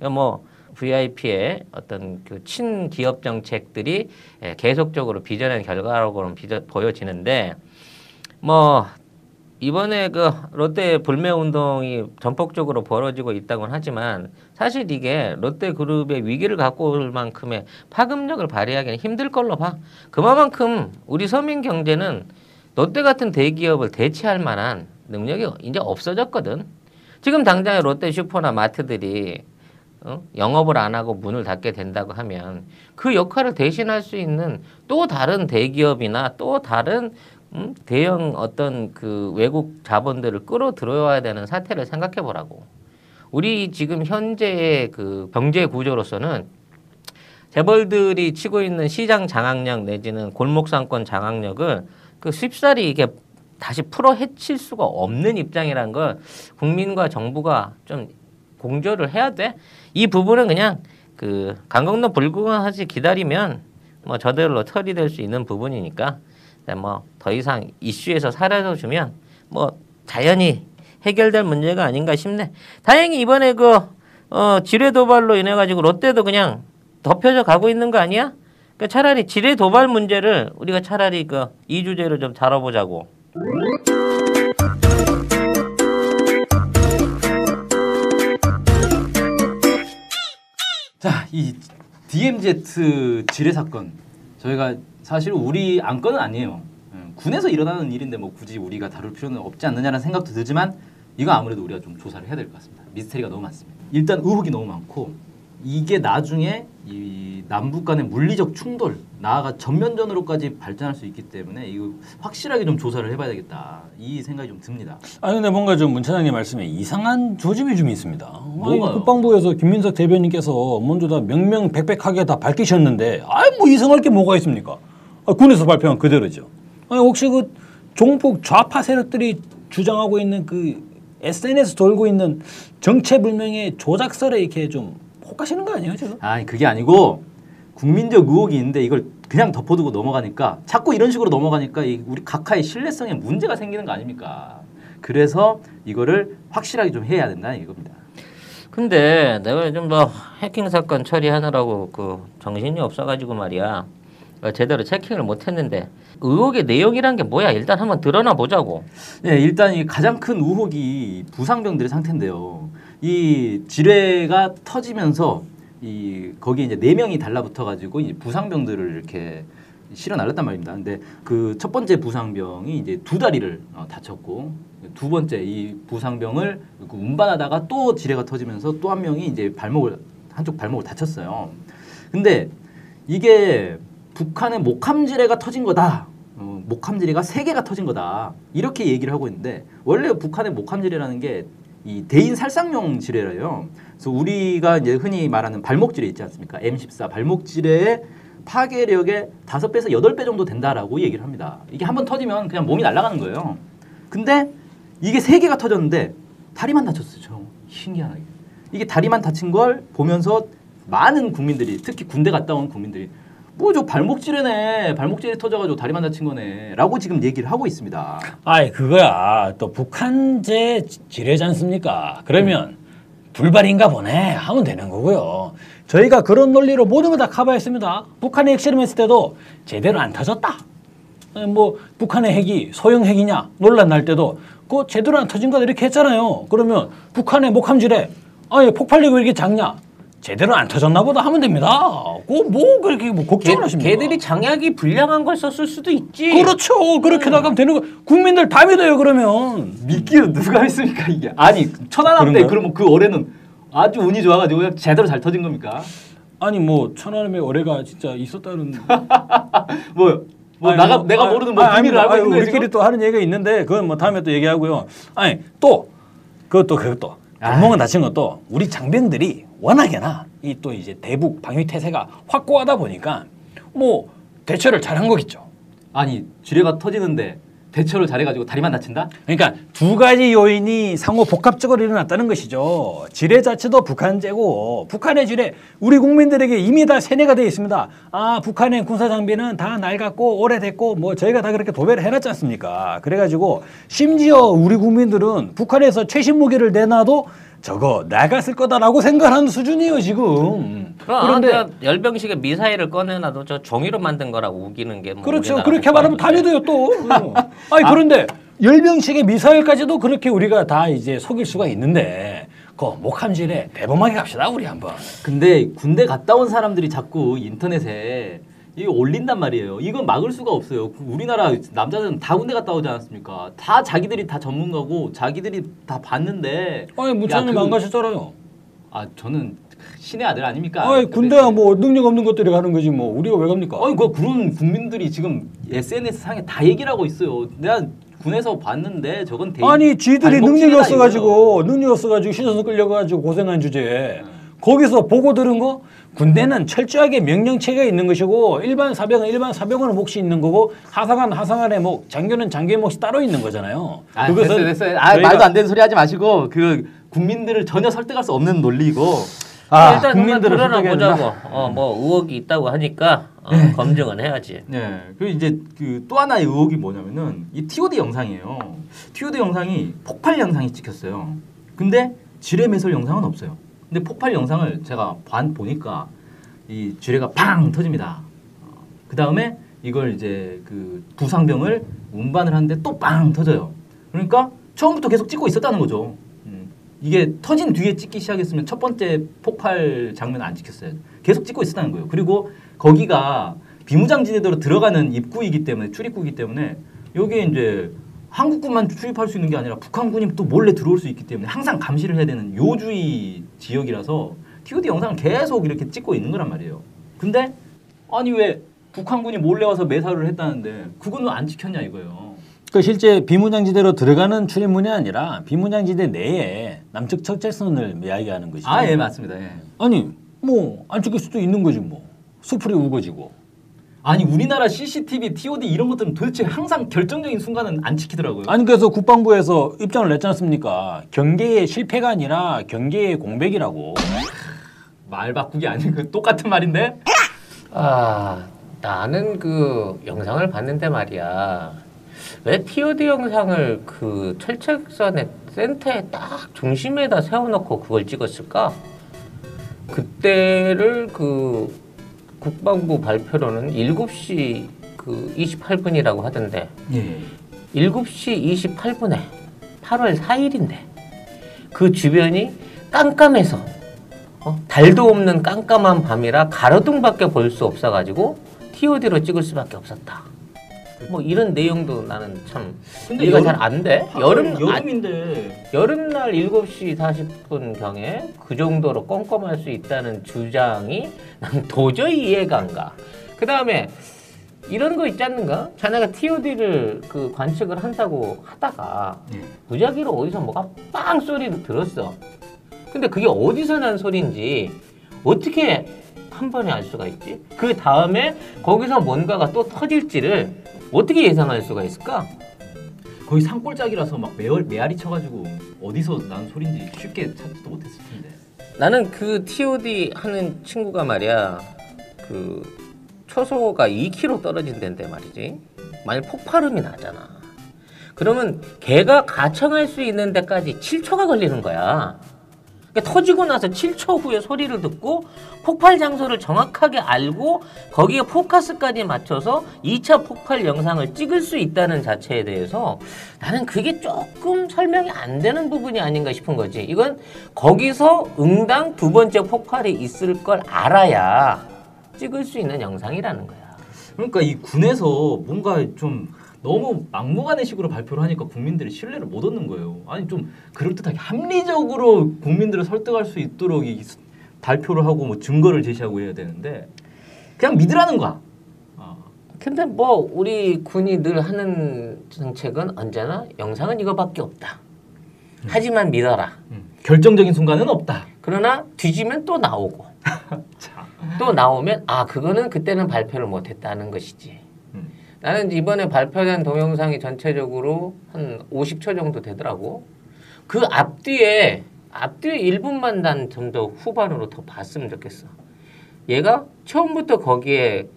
뭐 VIP의 어떤 그 친기업 정책들이 계속적으로 빚어낸 결과로는 보여지는데 뭐 이번에 그 롯데 불매 운동이 전폭적으로 벌어지고 있다고는 하지만 사실 이게 롯데그룹의 위기를 갖고 올 만큼의 파급력을 발휘하기는 힘들 걸로 봐. 그만큼 우리 서민 경제는 롯데 같은 대기업을 대체할 만한 능력이 이제 없어졌거든. 지금 당장에 롯데 슈퍼나 마트들이 영업을 안 하고 문을 닫게 된다고 하면 그 역할을 대신할 수 있는 또 다른 대기업이나 또 다른 대형 어떤 그 외국 자본들을 끌어들여야 되는 사태를 생각해 보라고. 우리 지금 현재의 그 경제 구조로서는 재벌들이 치고 있는 시장 장악력 내지는 골목상권 장악력을 그 쉽사리 이게 다시 풀어 헤칠 수가 없는 입장이라는 걸 국민과 정부가 좀 공조를 해야 돼. 이 부분은 그냥 그 강건도 불구하지 기다리면 뭐 저대로 처리될 수 있는 부분이니까 뭐 더 이상 이슈에서 사라져 주면 뭐 자연히 해결될 문제가 아닌가 싶네. 다행히 이번에 그 지뢰 도발로 인해 가지고 롯데도 그냥 덮여져 가고 있는 거 아니야? 그러니까 차라리 지뢰 도발 문제를 우리가 차라리 그 이주제로 좀 다뤄보자고. 자, 이 DMZ 지뢰 사건 저희가 사실 우리 안건은 아니에요. 군에서 일어나는 일인데 뭐 굳이 우리가 다룰 필요는 없지 않느냐라는 생각도 들지만 이거 아무래도 우리가 좀 조사를 해야 될 것 같습니다. 미스테리가 너무 많습니다. 일단 의혹이 너무 많고 이게 나중에 이 남북 간의 물리적 충돌 나아가 전면전으로까지 발전할 수 있기 때문에 이거 확실하게 좀 조사를 해봐야 되겠다 이 생각이 좀 듭니다. 아니 근데 뭔가 좀 문 차장님 말씀에 이상한 조짐이 좀 있습니다. 아니, 뭐가요? 국방부에서 김민석 대변인께서 먼저 다 명명백백하게 다 밝히셨는데 아이 뭐 이상할 게 뭐가 있습니까? 군에서 발표한 그대로죠. 아니 혹시 그 종북 좌파 세력들이 주장하고 있는 그 SNS 돌고 있는 정체불명의 조작설에 이렇게 좀 혹하시는 거 아니에요 지금? 아니 그게 아니고 국민적 의혹이 있는데 이걸 그냥 덮어두고 넘어가니까 자꾸 이런 식으로 넘어가니까 우리 각하의 신뢰성에 문제가 생기는 거 아닙니까? 그래서 이거를 확실하게 좀 해야 된다는 이겁니다. 근데 내가 요즘 뭐 해킹 사건 처리하느라고 그 정신이 없어가지고 말이야 제대로 체킹을 못했는데 의혹의 내용이란 게 뭐야? 일단 한번 드러나 보자고. 네, 일단 이 가장 큰 의혹이 부상병들의 상태인데요. 이 지뢰가 터지면서 이 거기에 이제 4명이 달라붙어가지고 이 부상병들을 이렇게 실어 날렸단 말입니다. 근데 그 첫 번째 부상병이 이제 2다리를 다쳤고 두 번째 이 부상병을 운반하다가 또 지뢰가 터지면서 또 한 명이 이제 한쪽 발목을 다쳤어요. 근데 이게 북한의 목함지뢰가 터진 거다. 목함지뢰가 3개가 터진 거다. 이렇게 얘기를 하고 있는데 원래 북한의 목함지뢰라는 게 이 대인 살상용 지뢰래요. 그래서 우리가 이제 흔히 말하는 발목지뢰 있지 않습니까? M14 발목지뢰의 파괴력의 5배에서 8배 정도 된다라고 얘기를 합니다. 이게 한번 터지면 그냥 몸이 날아가는 거예요. 근데 이게 3개가 터졌는데 다리만 다쳤어요. 신기하게. 이게 다리만 다친 걸 보면서 많은 국민들이 특히 군대 갔다 온 국민들이 뭐 저 발목지뢰네. 발목지뢰 터져가지고 다리만 다친 거네. 라고 지금 얘기를 하고 있습니다. 아이 그거야 또 북한제 지뢰지 않습니까? 그러면 불발인가 보네 하면 되는 거고요. 저희가 그런 논리로 모든 걸 다 커버했습니다. 북한이 핵실험했을 때도 제대로 안 터졌다. 뭐 북한의 핵이 소형 핵이냐 논란 날 때도 그거 제대로 안 터진 거다 이렇게 했잖아요. 그러면 북한의 목함지뢰 아니 폭발력이 왜 이렇게 작냐? 제대로 안 터졌나 보다 하면 됩니다. 뭐 그렇게 뭐 걱정을 하십니까? 걔들이 장약이 불량한 걸 썼을 수도 있지. 그렇죠. 그렇게 나가면 되는 거. 국민들 다 믿어요 그러면. 믿기는 누가 있습니까 이게? 아니 천안함 때 그러면 그 어뢰는 아주 운이 좋아가지고 그냥 제대로 잘 터진 겁니까? 아니 뭐 천안함에 어뢰가 진짜 있었다는. 내가 모르는 뭐 비밀을 알고 있는 우리끼리 지금? 또 하는 얘기가 있는데 그건 뭐 다음에 또 얘기하고요. 아니 또 그것도 발목은 다친 것도 우리 장병들이 워낙에나 이 또 이제 대북 방위 태세가 확고하다 보니까 뭐 대처를 잘한 거겠죠. 아니 지뢰가 터지는데 대처를 잘해가지고 다리만 다친다? 그러니까 두 가지 요인이 상호 복합적으로 일어났다는 것이죠. 지뢰 자체도 북한제고 북한의 지뢰 우리 국민들에게 이미 다 세뇌가 되어 있습니다. 아 북한의 군사 장비는 다 낡았고 오래됐고 뭐 저희가 다 그렇게 도배를 해놨지 않습니까? 그래가지고 심지어 우리 국민들은 북한에서 최신 무기를 내놔도 저거 나갔을 거다라고 생각하는 수준이에요 지금. 그런데 열병식에 미사일을 꺼내놔도 저 종이로 만든 거라고 우기는 게 뭐 그렇죠. 그렇게 말하면 다 믿어요 또. 아니 그런데 열병식의 미사일까지도 그렇게 우리가 다 이제 속일 수가 있는데 그 목함질에 대범하게 갑시다 우리 한번. 근데 군대 갔다 온 사람들이 자꾸 인터넷에 이거 올린단 말이에요. 이건 막을 수가 없어요. 우리나라 남자들은 다 군대 갔다 오지 않았습니까? 다 자기들이 다 전문가고 자기들이 다 봤는데. 아니 무차님 안 가셨잖아요. 아 저는 신의 아들 아닙니까? 아니 군대야 뭐 능력 없는 것들이 가는 거지 뭐 우리가 왜 갑니까? 아니 그런 국민들이 지금 SNS 상에 다 얘기를 하고 있어요. 내가 군에서 봤는데 저건 아니 지들이 능력이 없어가지고 시선을 끌려가지고 고생한 주제에 거기서 보고 들은 거 군대는 철저하게 명령체가 있는 것이고 일반 사병은 몫이 있는 거고 하상한의 몫, 장교는 장교의 몫이 따로 있는 거잖아요. 아, 됐어요. 아, 말도 안 되는 소리 하지 마시고 그 국민들을 전혀 설득할 수 없는 논리고. 일단 국민들을 드러나 보자고. 뭐 의혹이 있다고 하니까 검증은 해야지. 네. 그리고 이제 그 또 하나의 의혹이 뭐냐면은 이 TOD 영상이에요. TOD 영상이 폭발 영상이 찍혔어요. 근데 지뢰 매설 영상은 없어요. 근데 폭발 영상을 제가 보니까 이 지뢰가 팡 터집니다. 그 다음에 이걸 이제 그 부상병을 운반을 하는데 또 빵 터져요. 그러니까 처음부터 계속 찍고 있었다는 거죠. 이게 터진 뒤에 찍기 시작했으면 첫 번째 폭발 장면 안 찍혔어요. 계속 찍고 있었다는 거예요. 그리고 거기가 비무장지대로 들어가는 입구이기 때문에 출입구이기 때문에 여기에 이제 한국군만 출입할 수 있는 게 아니라 북한군이 또 몰래 들어올 수 있기 때문에 항상 감시를 해야 되는 요주의 지역이라서 TOD 영상을 계속 이렇게 찍고 있는 거란 말이에요. 근데 아니 왜 북한군이 몰래 와서 매사를 했다는데 그건 왜 안 지켰냐 이거예요. 그 실제 비무장지대로 들어가는 출입문이 아니라 비무장지대 내에 남측 적재선을 이야기하는 것이죠. 아, 예, 맞습니다. 예. 아니 뭐 안 찍힐 수도 있는 거지 뭐. 수풀이 우거지고. 아니 우리나라 CCTV, TOD 이런 것들은 도대체 항상 결정적인 순간은 안 지키더라고요. 아니 그래서 국방부에서 입장을 냈지 않습니까? 경계의 실패가 아니라 경계의 공백이라고. 말 바꾸기 아니고 똑같은 말인데? 나는 그 영상을 봤는데 말이야. 왜 TOD 영상을 그 철책선의 센터에 딱 중심에다 세워놓고 그걸 찍었을까? 그때를 그 국방부 발표로는 7시 그 28분이라고 하던데 예. 7시 28분에 8월 4일인데 그 주변이 깜깜해서 달도 없는 깜깜한 밤이라 가로등밖에 볼 수 없어가지고 TOD로 찍을 수밖에 없었다. 뭐 이런 내용도 나는 참 이해가 잘 안 돼. 여름인데 여름날 7시 40분 경에 그 정도로 껌껌할 수 있다는 주장이 난 도저히 이해가 안 가. 그 다음에 이런 거 있지 않는가? 자네가 TOD를 그 관측을 한다고 하다가 무작위로 어디서 뭐가 빵 소리를 들었어. 근데 그게 어디서 난 소리인지 어떻게 한 번에 알 수가 있지? 그 다음에 거기서 뭔가가 또 터질지를 어떻게 예상할 수가 있을까? 거의 산골짜기라서 막 메아리 쳐가지고 어디서 난 소리인지 쉽게 찾지도 못했을 텐데. 나는 그 TOD 하는 친구가 말이야 그 초소가 2km 떨어진 데인데 말이지. 만약 폭발음이 나잖아. 그러면 걔가 가청할 수 있는 데까지 7초가 걸리는 거야. 그러니까 터지고 나서 7초 후에 소리를 듣고 폭발 장소를 정확하게 알고 거기에 포커스까지 맞춰서 2차 폭발 영상을 찍을 수 있다는 자체에 대해서 나는 그게 조금 설명이 안 되는 부분이 아닌가 싶은 거지. 이건 거기서 응당 두 번째 폭발이 있을 걸 알아야 찍을 수 있는 영상이라는 거야. 그러니까 이 군에서 뭔가 좀 너무 막무가내식으로 발표를 하니까 국민들이 신뢰를 못 얻는 거예요. 아니 좀 그럴듯하게 합리적으로 국민들을 설득할 수 있도록 이 발표를 하고 뭐 증거를 제시하고 해야 되는데 그냥 믿으라는 거야. 근데 뭐 우리 군이 늘 하는 정책은 언제나 영상은 이거밖에 없다. 하지만 믿어라. 결정적인 순간은 없다. 그러나 뒤지면 또 나오고 또 나오면 그거는 그때는 발표를 못했다는 것이지. 나는 이번에 발표된 동영상이 전체적으로 한 50초 정도 되더라고. 그 앞뒤에 1분만 난 좀 더 후반으로 더 봤으면 좋겠어. 얘가 처음부터 거기에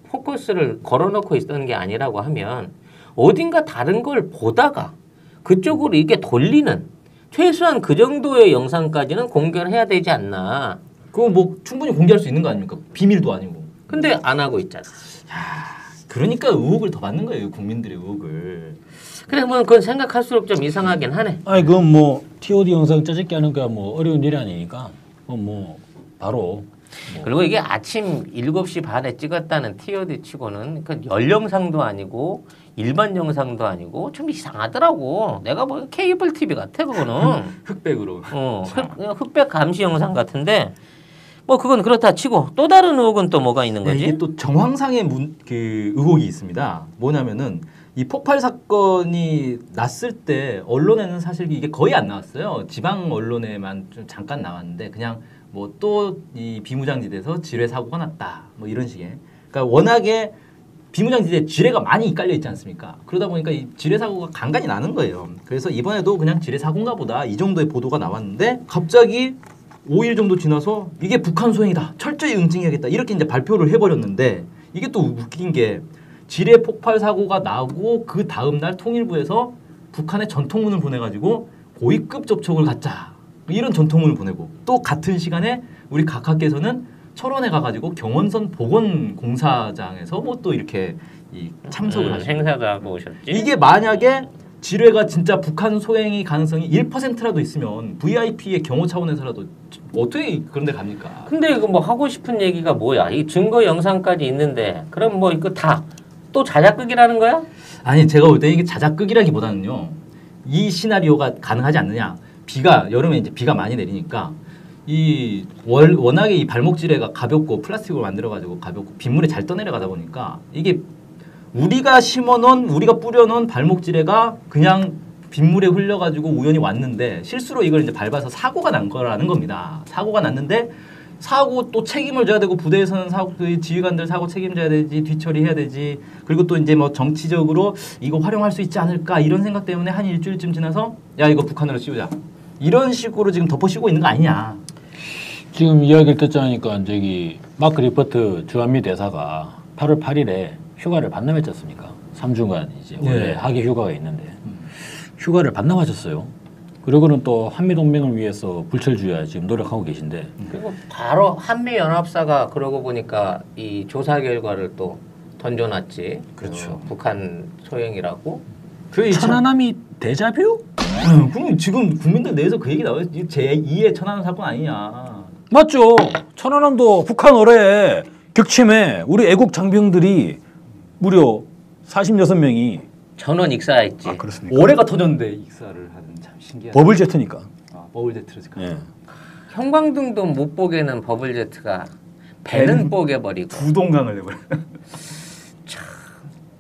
포커스를 걸어놓고 있었던 게 아니라고 하면 어딘가 다른 걸 보다가 그쪽으로 이게 돌리는 최소한 그 정도의 영상까지는 공개를 해야 되지 않나. 그거 뭐 충분히 공개할 수 있는 거 아닙니까? 비밀도 아니고. 근데 안 하고 있잖아. 그러니까 의혹을 더 받는 거예요. 국민들의 의혹을. 그래 뭐 그건 생각할수록 좀 이상하긴 하네. 아니 그건 뭐 TOD 영상 짜집기 하는 거 뭐 어려운 일이 아니니까 뭐 바로 그리고 이게 아침 7시 반에 찍었다는 TOD 치고는 그 열영상도 아니고 일반 영상도 아니고 좀 이상하더라고. 내가 뭐 케이블 TV 같아 그거는. 흑백으로. 흑백 감시 영상 같은데 뭐 그건 그렇다 치고 또 다른 의혹은 또 뭐가 있는 거지? 이게 또 정황상의 그 의혹이 있습니다. 뭐냐면은 이 폭발 사건이 났을 때 언론에는 사실 이게 거의 안 나왔어요. 지방 언론에만 좀 잠깐 나왔는데 그냥 뭐 또 이 비무장지대에서 지뢰 사고가 났다 뭐 이런 식의. 그러니까 워낙에 비무장지대에 지뢰가 많이 깔려 있지 않습니까? 그러다 보니까 이 지뢰 사고가 간간히 나는 거예요. 그래서 이번에도 그냥 지뢰 사고인가 보다 이 정도의 보도가 나왔는데 갑자기 5일 정도 지나서 이게 북한 소행이다. 철저히 응징해야겠다. 이렇게 이제 발표를 해버렸는데 이게 또 웃긴 게 지뢰 폭발 사고가 나고 그 다음 날 통일부에서 북한에 전통문을 보내가지고 고위급 접촉을 갖자. 이런 전통문을 보내고 또 같은 시간에 우리 각하께서는 철원에 가가지고 경원선 복원공사장에서 뭐 또 이렇게 참석을 하셨어요. 행사도 하고 오셨지. 이게 만약에 지뢰가 진짜 북한 소행이 가능성이 1%라도 있으면 VIP의 경호 차원에서라도 어떻게 그런 데 갑니까? 근데 이거 뭐 하고 싶은 얘기가 뭐야? 이 증거 영상까지 있는데 그럼 뭐 이거 다 또 자작극이라는 거야? 아니 제가 볼 때 이게 자작극이라기보다는요. 이 시나리오가 가능하지 않느냐. 여름에 이제 비가 많이 내리니까 워낙에 이 발목 지뢰가 가볍고 플라스틱으로 만들어가지고 가볍고 빗물에 잘 떠내려가다 보니까 이게 우리가 우리가 뿌려놓은 발목 지뢰가 그냥 빗물에 흘려가지고 우연히 왔는데 실수로 이걸 이제 밟아서 사고가 난 거라는 겁니다. 사고가 났는데 사고 또 책임을 져야 되고 부대에서는 그 지휘관들 사고 책임져야 되지 뒤처리해야 되지 그리고 또 이제 뭐 정치적으로 이거 활용할 수 있지 않을까 이런 생각 때문에 한 일주일쯤 지나서 야 이거 북한으로 씌우자 이런 식으로 지금 덮어씌우고 있는 거 아니냐. 지금 이야기를 듣자니까 저기 마크 리퍼트 주한미 대사가 8월 8일에 휴가를 반납했지 않습니까? 3주간 이제 원래 네. 하계 휴가가 있는데 휴가를 반납하셨어요. 그리고는 또 한미 동맹을 위해서 불철주야 지금 노력하고 계신데 그리고 바로 한미연합사가 그러고 보니까 이 조사 결과를 또 던져놨지. 그렇죠. 북한 소행이라고. 천안함이 데자뷰? 그럼 지금 국민들 내에서 그 얘기 나와요. 제2의 천안함 사건 아니냐. 맞죠. 천안함도 북한 어뢰에 격침해 우리 애국 장병들이 무려 46명이 전원 익사했지. 아 그렇습니까? 올해가 터졌는데 익사를 하는 참 신기하다. 버블 제트니까. 버블 제트를 예. 형광등도 못 보게는 버블제트가 배는 뽀개버리고 두 동강을 내버려.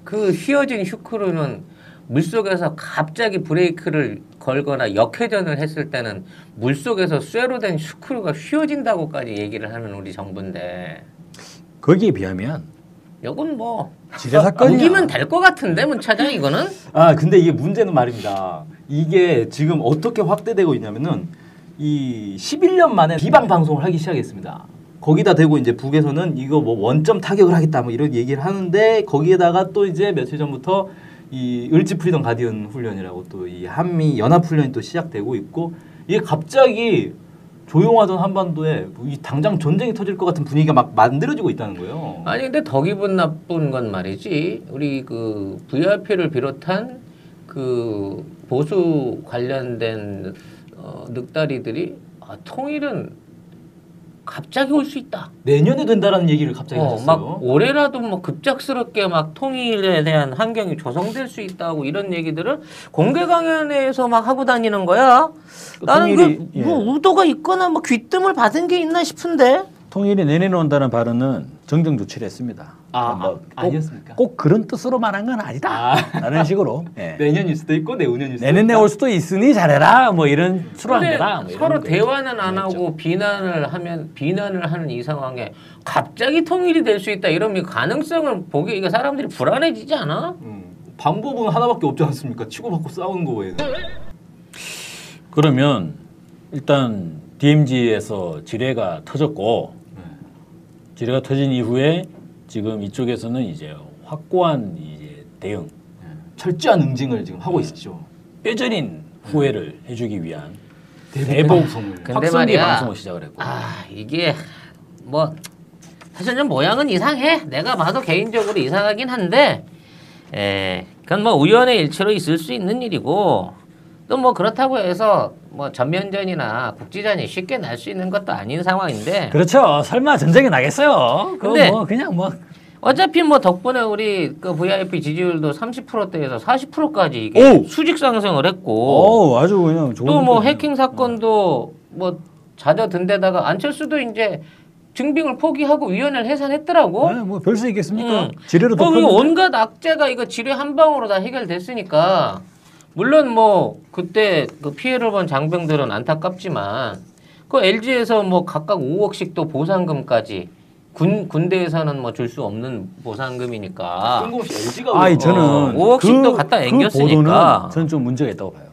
그 휘어진 슈크루는 물속에서 갑자기 브레이크를 걸거나 역회전을 했을 때는 물속에서 쇠로 된 슈크루가 휘어진다고까지 얘기를 하는 우리 정부인데 거기에 비하면 이건 뭐 지뢰 사건이야. 우기면 될 것 같은데 문차장 이거는 근데 이게 문제는 말입니다. 이게 지금 어떻게 확대되고 있냐면은 이 11년 만에 비방 방송을 하기 시작했습니다. 거기다 대고 이제 북에서는 이거 뭐 원점 타격을 하겠다 뭐 이런 얘기를 하는데 거기에다가 또 이제 며칠 전부터 이 을지 프리덤 가디언 훈련이라고 또 이 한미 연합 훈련이 또 시작되고 있고 이게 갑자기 조용하던 한반도에 이 당장 전쟁이 터질 것 같은 분위기가 막 만들어지고 있다는 거예요. 아니 근데 더 기분 나쁜 건 말이지 우리 그 VIP를 비롯한 그 보수 관련된 늑다리들이 통일은 갑자기 올 수 있다. 내년에 된다라는 얘기를 갑자기 하셨어요. 막 올해라도 뭐 급작스럽게 막 통일에 대한 환경이 조성될 수 있다고 이런 얘기들을 공개 강연에서 막 하고 다니는 거야. 나는 통일이, 뭐 의도가 있거나 뭐 귀뜸을 받은 게 있나 싶은데. 통일이 내년에 온다는 발언은 정정 조치를 했습니다. 아니었습니까? 꼭 그런 뜻으로 말한 건 아니다. 라는 식으로. 예. 내년일 수도 있고 내후년일 수도 내년에 올 수도 있으니 잘해라. 뭐 이런 수로 안 근데 되라. 뭐 이런 서로 거. 대화는 안 그랬죠. 하고 비난을 하는 이 상황에 갑자기 통일이 될 수 있다 이러면 가능성을 보기 이거 사람들이 불안해지지 않아? 방법은 하나밖에 없지 않습니까? 치고받고 싸우는 거 외에는. 그러면 일단 DMZ에서 지뢰가 터졌고 지뢰가 터진 이후에 지금 이쪽에서는 이제 확고한 이제 대응, 철저한 응징을 지금 하고 있죠. 뼈저린 후회를 해주기 위한 대북 방송을. 근데 확성기 말이야. 방송을 시작을 했고. 이게 뭐 사실 좀 모양은 이상해. 내가 봐도 개인적으로 이상하긴 한데, 그건 뭐 우연의 일치로 있을 수 있는 일이고, 또 뭐 그렇다고 해서 뭐 전면전이나 국지전이 쉽게 날 수 있는 것도 아닌 상황인데. 그렇죠. 설마 전쟁이 나겠어요? 근데 뭐 그냥 뭐 어차피 뭐 덕분에 우리 그 VIP 지지율도 30%대에서 40%까지 이게 오! 수직 상승을 했고, 아주 그냥 좋은 또 뭐 느낌이에요. 해킹 사건도 뭐 잦아든 데다가 안철수도 이제 증빙을 포기하고 위원회를 해산했더라고. 뭐 별 수 있겠습니까? 응. 지뢰로 뭐 덮었는데. 온갖 악재가 이거 지뢰 한 방으로 다 해결됐으니까 물론 뭐 그때 그 피해를 본 장병들은 안타깝지만 그 LG에서 뭐 각각 5억씩 또 보상금까지 군대에서는 뭐 줄 수 없는 보상금이니까 뜬금없이 LG가 저는 5억씩 또 갖다 앵겼으니까. 보도는 저는 좀 문제가 있다고 봐요.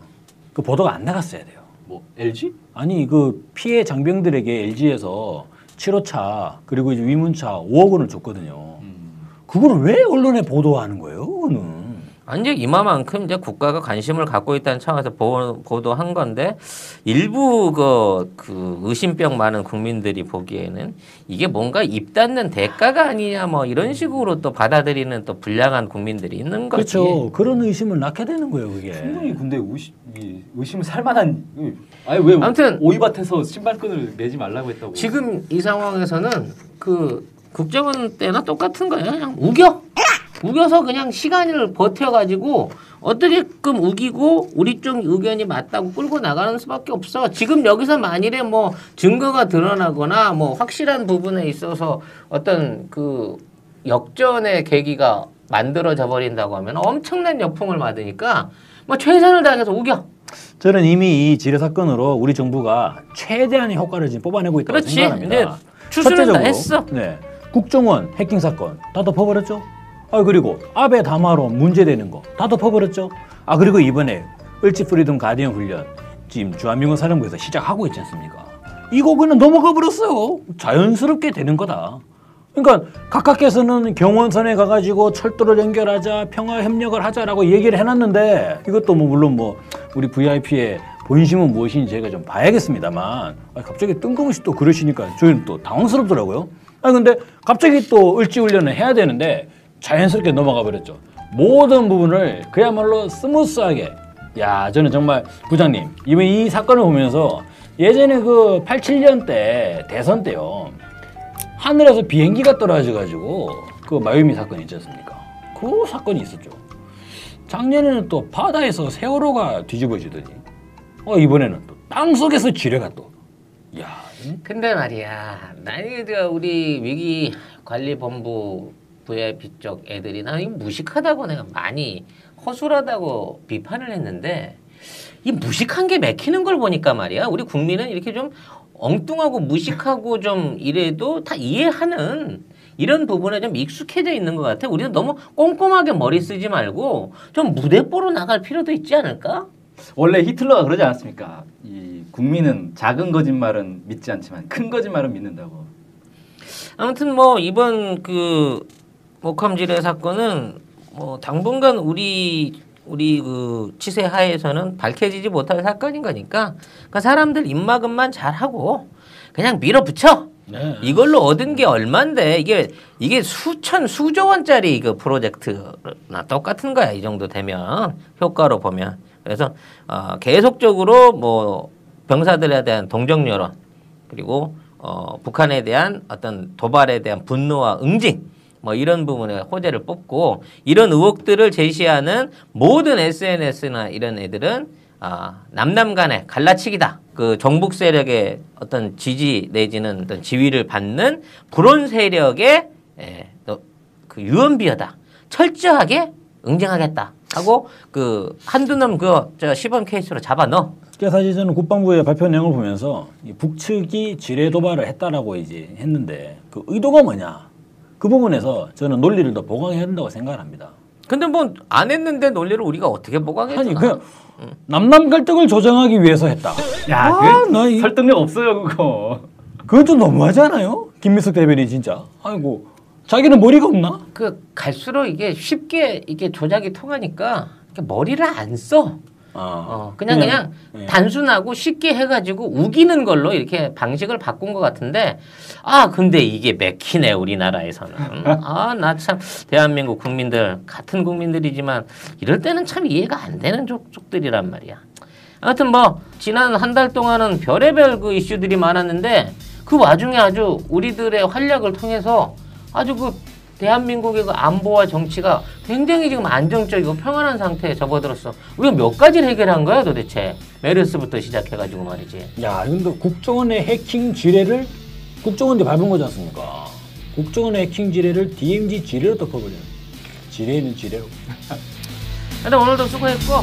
그 보도가 안 나갔어야 돼요. 뭐 LG? 아니 그 피해 장병들에게 LG에서 7호차 그리고 이제 위문차 5억 원을 줬거든요. 그거를 왜 언론에 보도하는 거예요? 그거는. 이제 이마만큼 이제 국가가 관심을 갖고 있다는 차원에서 보도한 건데 일부 그 의심병 많은 국민들이 보기에는 이게 뭔가 입 닫는 대가가 아니냐 뭐 이런 식으로 또 받아들이는 또 불량한 국민들이 있는 거지. 그렇죠. 그런 의심을 낳게 되는 거예요, 그게. 충분히 근데 의심을 살 만한 아니 왜 아무튼 오이밭에서 신발끈을 내지 말라고 했다고. 지금 이 상황에서는 그 국정원 때나 똑같은 거예요. 그냥 우겨서 그냥 시간을 버텨가지고 어떻게끔 우기고 우리 쪽 의견이 맞다고 끌고 나가는 수밖에 없어. 지금 여기서 만일에 뭐 증거가 드러나거나 뭐 확실한 부분에 있어서 어떤 그 역전의 계기가 만들어져 버린다고 하면 엄청난 역풍을 맞으니까 뭐 최선을 다해서 우겨. 저는 이미 이 지뢰 사건으로 우리 정부가 최대한의 효과를 지금 뽑아내고 있다고 그렇지. 생각합니다. 이제 추수는 다 했어. 네, 국정원 해킹 사건 다 덮어버렸죠. 그리고 아베 담화로 문제되는 거 다 덮어버렸죠. 그리고 이번에 을지 프리덤 가디언 훈련 지금 주한미군 사령부에서 시작하고 있지 않습니까? 이거 그냥 넘어가 버렸어요. 자연스럽게 되는 거다. 그러니까 각각께서는 경원선에 가가지고 철도를 연결하자, 평화 협력을 하자라고 얘기를 해놨는데 이것도 뭐 물론 뭐 우리 VIP의 본심은 무엇인지 제가 좀 봐야겠습니다만 갑자기 뜬금없이 또 그러시니까 저희는 또 당황스럽더라고요. 근데 갑자기 또 을지 훈련을 해야 되는데 자연스럽게 넘어가 버렸죠. 모든 부분을 그야말로 스무스하게. 야, 저는 정말 부장님 이번 이 사건을 보면서 예전에 그 87년 때 대선 때요. 하늘에서 비행기가 떨어져가지고 그 마요미 사건 있지 않습니까? 그 사건이 있었죠. 작년에는 또 바다에서 세월호가 뒤집어지더니 이번에는 또 땅속에서 지뢰가 또. 야. 근데 말이야, 나는 우리 위기관리본부 VIP 쪽 애들이 나 이거 무식하다고 내가 많이 허술하다고 비판을 했는데 이 무식한 게 맥히는 걸 보니까 말이야, 우리 국민은 이렇게 좀 엉뚱하고 무식하고 좀 이래도 다 이해하는 이런 부분에 좀 익숙해져 있는 것 같아. 우리는 너무 꼼꼼하게 머리 쓰지 말고 좀 무대뽀로 나갈 필요도 있지 않을까? 원래 히틀러가 그러지 않았습니까? 이 국민은 작은 거짓말은 믿지 않지만 큰 거짓말은 믿는다고. 아무튼 뭐 이번 그 목함 지뢰 사건은 뭐 당분간 우리 그 치세 하에서는 밝혀지지 못할 사건인 거니까 그러니까 사람들 입막음만 잘하고 그냥 밀어붙여. 네. 이걸로 얻은 게 얼만데 이게 수조 원짜리 그 프로젝트나 똑같은 거야. 이 정도 되면 효과로 보면. 그래서 계속적으로 뭐 병사들에 대한 동정 여론 그리고 북한에 대한 어떤 도발에 대한 분노와 응징 뭐 이런 부분에 호재를 뽑고 이런 의혹들을 제시하는 모든 SNS나 이런 애들은 남남 간의 갈라치기다. 그 정북 세력의 어떤 지지 내지는 어떤 지위를 받는 불온 세력의 그 유언비어다. 철저하게 응징하겠다 하고 그 한두 놈 저 시범 케이스로 잡아 넣어. 사실 저는 국방부의 발표 내용을 보면서 이 북측이 지뢰 도발을 했다라고 이제 했는데 그 의도가 뭐냐? 그 부분에서 저는 논리를 더 보강해야 된다고 생각을 합니다. 근데 뭐 안 했는데 논리를 우리가 어떻게 보강해? 아니 그냥 남남 갈등을 조정하기 위해서 했다. 야, 그 설득력 없어요 그거. 그건 좀 너무하지 않아요? 김민석 대변인 진짜. 아이고 자기는 머리가 없나? 그 갈수록 이게 쉽게 이게 조작이 통하니까 머리를 안 써. 그냥 네. 단순하고 쉽게 해가지고 우기는 걸로 이렇게 방식을 바꾼 것 같은데 근데 이게 맥히네 우리나라에서는. 나 참 대한민국 국민들 같은 국민들이지만 이럴 때는 참 이해가 안 되는 쪽들이란 말이야. 아무튼 뭐 지난 한 달 동안은 별의별 그 이슈들이 많았는데 그 와중에 아주 우리들의 활약을 통해서 아주 그 대한민국의 그 안보와 정치가 굉장히 지금 안정적이고 평안한 상태에 접어들었어. 우리가 몇 가지를 해결한 거야 도대체. 메르스부터 시작해가지고 말이지. 야, 근데 국정원의 해킹 지뢰를 국정원이 밟은 거지 않습니까? 국정원의 해킹 지뢰를 DMZ 지뢰로 덮어버리는. 지뢰는 지뢰로. 근데 오늘도 수고했고